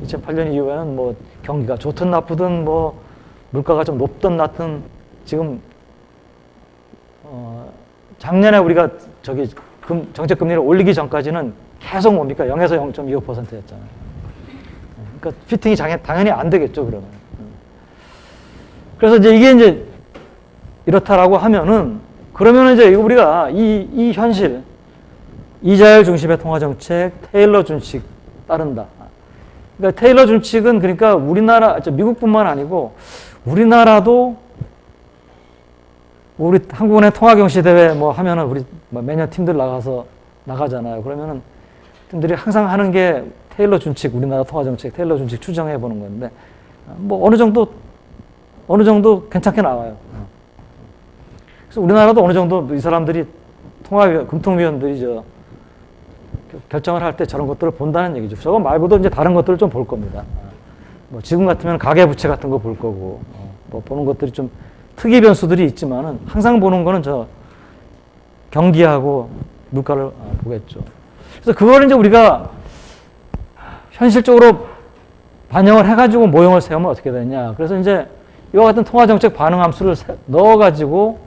2008년 이후에는 뭐 경기가 좋든 나쁘든 뭐 물가가 좀 높든 낮든 지금 작년에 우리가 정책 금리를 올리기 전까지는 계속 뭡니까? 0에서 0.25%였잖아요. 그러니까 피팅이 당연히 안 되겠죠, 그러면. 그래서 이게 이제 이렇다라고 하면은 그러면은 이제 우리가 이 현실 이자율 중심의 통화 정책 테일러 준칙 따른다. 그러니까 테일러 준칙은 그러니까 우리나라 미국뿐만 아니고 우리나라도 우리 한국은행 통화경시대회 뭐 하면은 우리 매년 팀들 나가잖아요. 그러면은 팀들이 항상 하는 게 테일러 준칙, 우리나라 통화정책 테일러 준칙 추정해 보는 건데 뭐 어느 정도 괜찮게 나와요. 그래서 우리나라도 어느 정도 이 사람들이 금통위원들이 결정을 할 때 저런 것들을 본다는 얘기죠. 저거 말고도 이제 다른 것들을 좀 볼 겁니다. 뭐 지금 같으면 가계부채 같은 거 볼 거고 뭐 보는 것들이 좀 특이 변수들이 있지만은 항상 보는 거는 경기하고 물가를 보겠죠. 그래서 그걸 이제 우리가 현실적으로 반영을 해가지고 모형을 세우면 어떻게 되냐. 그래서 이제 이와 같은 통화정책 반응 함수를 넣어가지고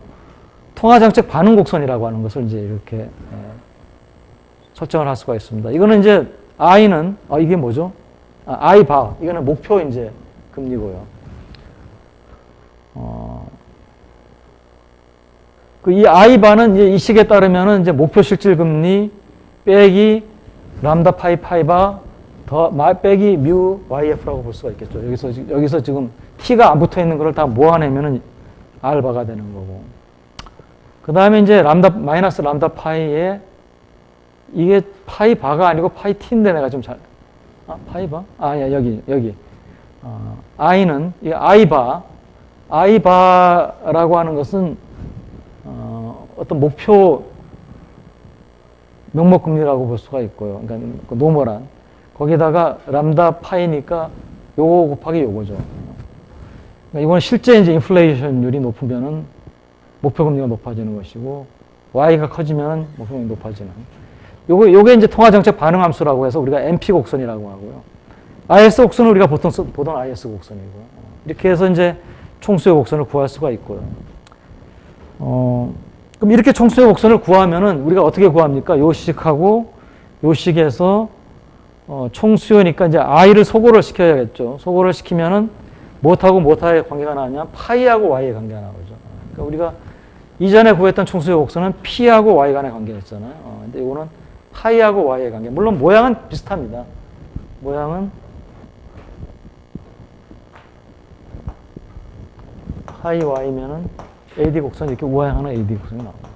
통화정책 반응 곡선이라고 하는 것을 이제 이렇게 설정을 할 수가 있습니다. 이거는 이제 I는 이게 뭐죠? I 바 이거는 목표 이제 금리고요. 이 I 바는 이제 이 식에 따르면은 이제 목표 실질 금리 빼기 람다 파이 바 더 빼기 뮤 YF라고 볼 수가 있겠죠. 여기서 지금 T가 안 붙어 있는 거를 다 모아내면은 R 바가 되는 거고. 그 다음에 이제 마이너스 람다 파이의 이게 파이 바가 아니고 파이 t인데 내가 좀 파이 바? 여기. i는, 이 i바라고 하는 것은, 어떤 목표 명목금리라고 볼 수가 있고요. 그러니까 노멀한. 거기다가 람다 파이니까 요거 곱하기 요거죠. 그러니까 이건 실제 이제 인플레이션율이 높으면은 목표금리가 높아지는 것이고, y가 커지면 목표금리 높아지는. 요게 이제 통화정책 반응함수라고 해서 우리가 MP 곡선이라고 하고요. IS 곡선은 우리가 보통 보던 IS 곡선이고요. 이렇게 해서 이제 총수의 곡선을 구할 수가 있고요. 그럼 이렇게 총수의 곡선을 구하면은 우리가 어떻게 구합니까? 요 식하고 요 식에서 총수요니까 이제 i를 소거를 시켜야겠죠. 소거를 시키면은 무엇하고의 관계가 나오냐? 파이하고 y의 관계가 나오죠. 그러니까 우리가 이전에 구했던 총수의 곡선은 p하고 y 간의 관계였잖아요. 근데 이거는 파이하고 y의 관계. 물론 모양은 비슷합니다. 모양은 파이 y면은 AD 곡선 이렇게 우아형하는 AD 곡선이 나옵니다.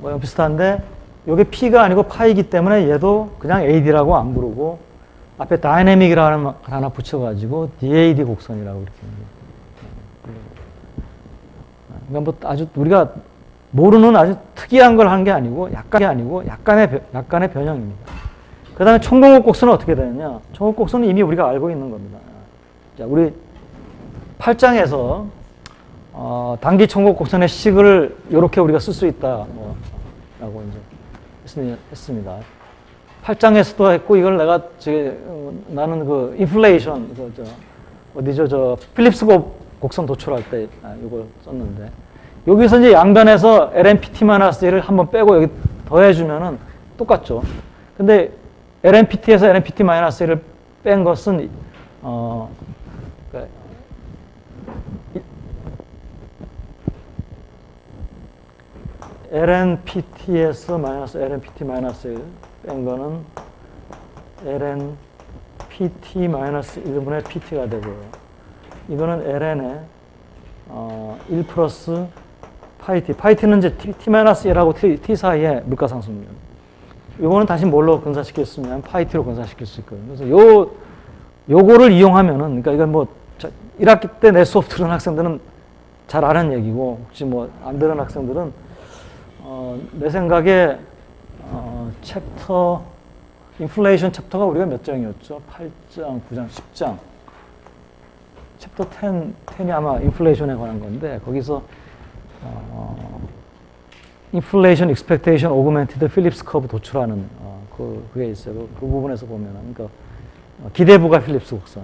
모양 비슷한데 이게 P가 아니고 파이기 때문에 얘도 그냥 AD라고 안 부르고 앞에 다이내믹이라는 말 하나 붙여가지고 DAD 곡선이라고 이렇게. 그러니까 뭐 아주 우리가 모르는 아주 특이한 걸 한 게 아니고 약간의 변형입니다. 그 다음에 총공업 곡선은 어떻게 되느냐? 총공업 곡선은 이미 우리가 알고 있는 겁니다. 자, 우리 8장에서 단기 총공업 곡선의 식을 이렇게 우리가 쓸 수 있다. 라고 이제 했습니다. 8장에서도 했고, 이걸 내가 나는 그 인플레이션, 필립스 곡선 도출할 때 이걸 썼는데, 여기서 이제 양변에서 LMPT-1을 한번 빼고 여기 더해주면은 똑같죠. 근데 LMPT에서 LMPT-1을 뺀 것은, LNPT에서 LNPT-1 뺀 거는 LNPT-1분의 PT가 되고요. 이거는 LN의 1 플러스 파이T. 파이T는 이제 T-1하고 T 사이의 물가상승률. 이거는 다시 뭘로 근사시켰으면 파이T로 근사시킬 수 있거든요. 그래서 요거를 이용하면은, 그러니까 이건 뭐 1학기 때 내 수업 들은 학생들은 잘 아는 얘기고, 혹시 뭐 안 들은 학생들은 내 생각에 챕터 인플레이션 챕터가 우리가 몇 장이었죠? 8장, 9장, 10장. 챕터 10이 아마 인플레이션에 관한 건데, 거기서 인플레이션 익스펙테이션 오그멘티드 필립스 커브 도출하는 그게 있어요. 그 부분에서 보면은, 그러니까 기대부가 필립스 곡선,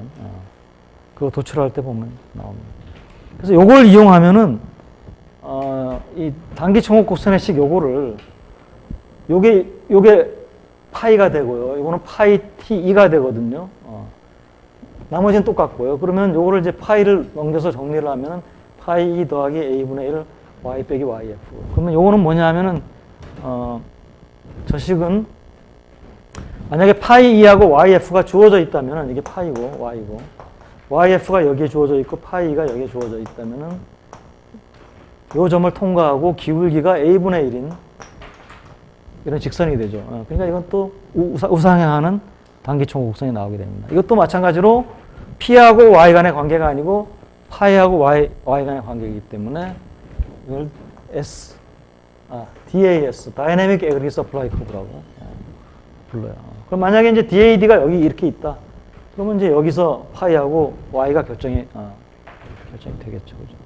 그거 도출할 때 보면 나옵니다. 그래서 요걸 이용하면은 이 단기 총합 곡선의 식 요거를 요게 파이가 되고요. 이거는 파이 T2가 되거든요. 나머지는 똑같고요. 그러면 요거를 이제 파이를 넘겨서 정리를 하면은 파이 2 더하기 A분의 1 Y 빼기 YF. 그러면 요거는 뭐냐 하면은 저 식은 만약에 파이 2하고 YF가 주어져 있다면은 이게 파이고 Y고, YF가 여기에 주어져 있고 파이가 여기에 주어져 있다면은 요 점을 통과하고 기울기가 A분의 1인 이런 직선이 되죠. 그러니까 이건 또 우상향하는 단기총 곡선이 나오게 됩니다. 이것도 마찬가지로 P하고 Y 간의 관계가 아니고 파이하고 Y 간의 관계이기 때문에 이걸 DAS, Dynamic Aggregate Supply Curve라고 불러요. 그럼 만약에 이제 DAD가 여기 이렇게 있다. 그러면 이제 여기서 파이하고 Y가 결정이 되겠죠. 그죠?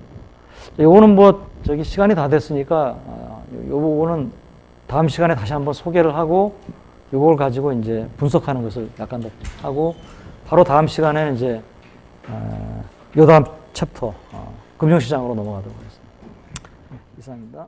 요거는 뭐, 시간이 다 됐으니까, 요 부분은 다음 시간에 다시 한번 소개를 하고, 요걸 가지고 이제 분석하는 것을 약간 더 하고, 바로 다음 시간에 이제, 요 다음 챕터, 금융시장으로 넘어가도록 하겠습니다. 이상입니다.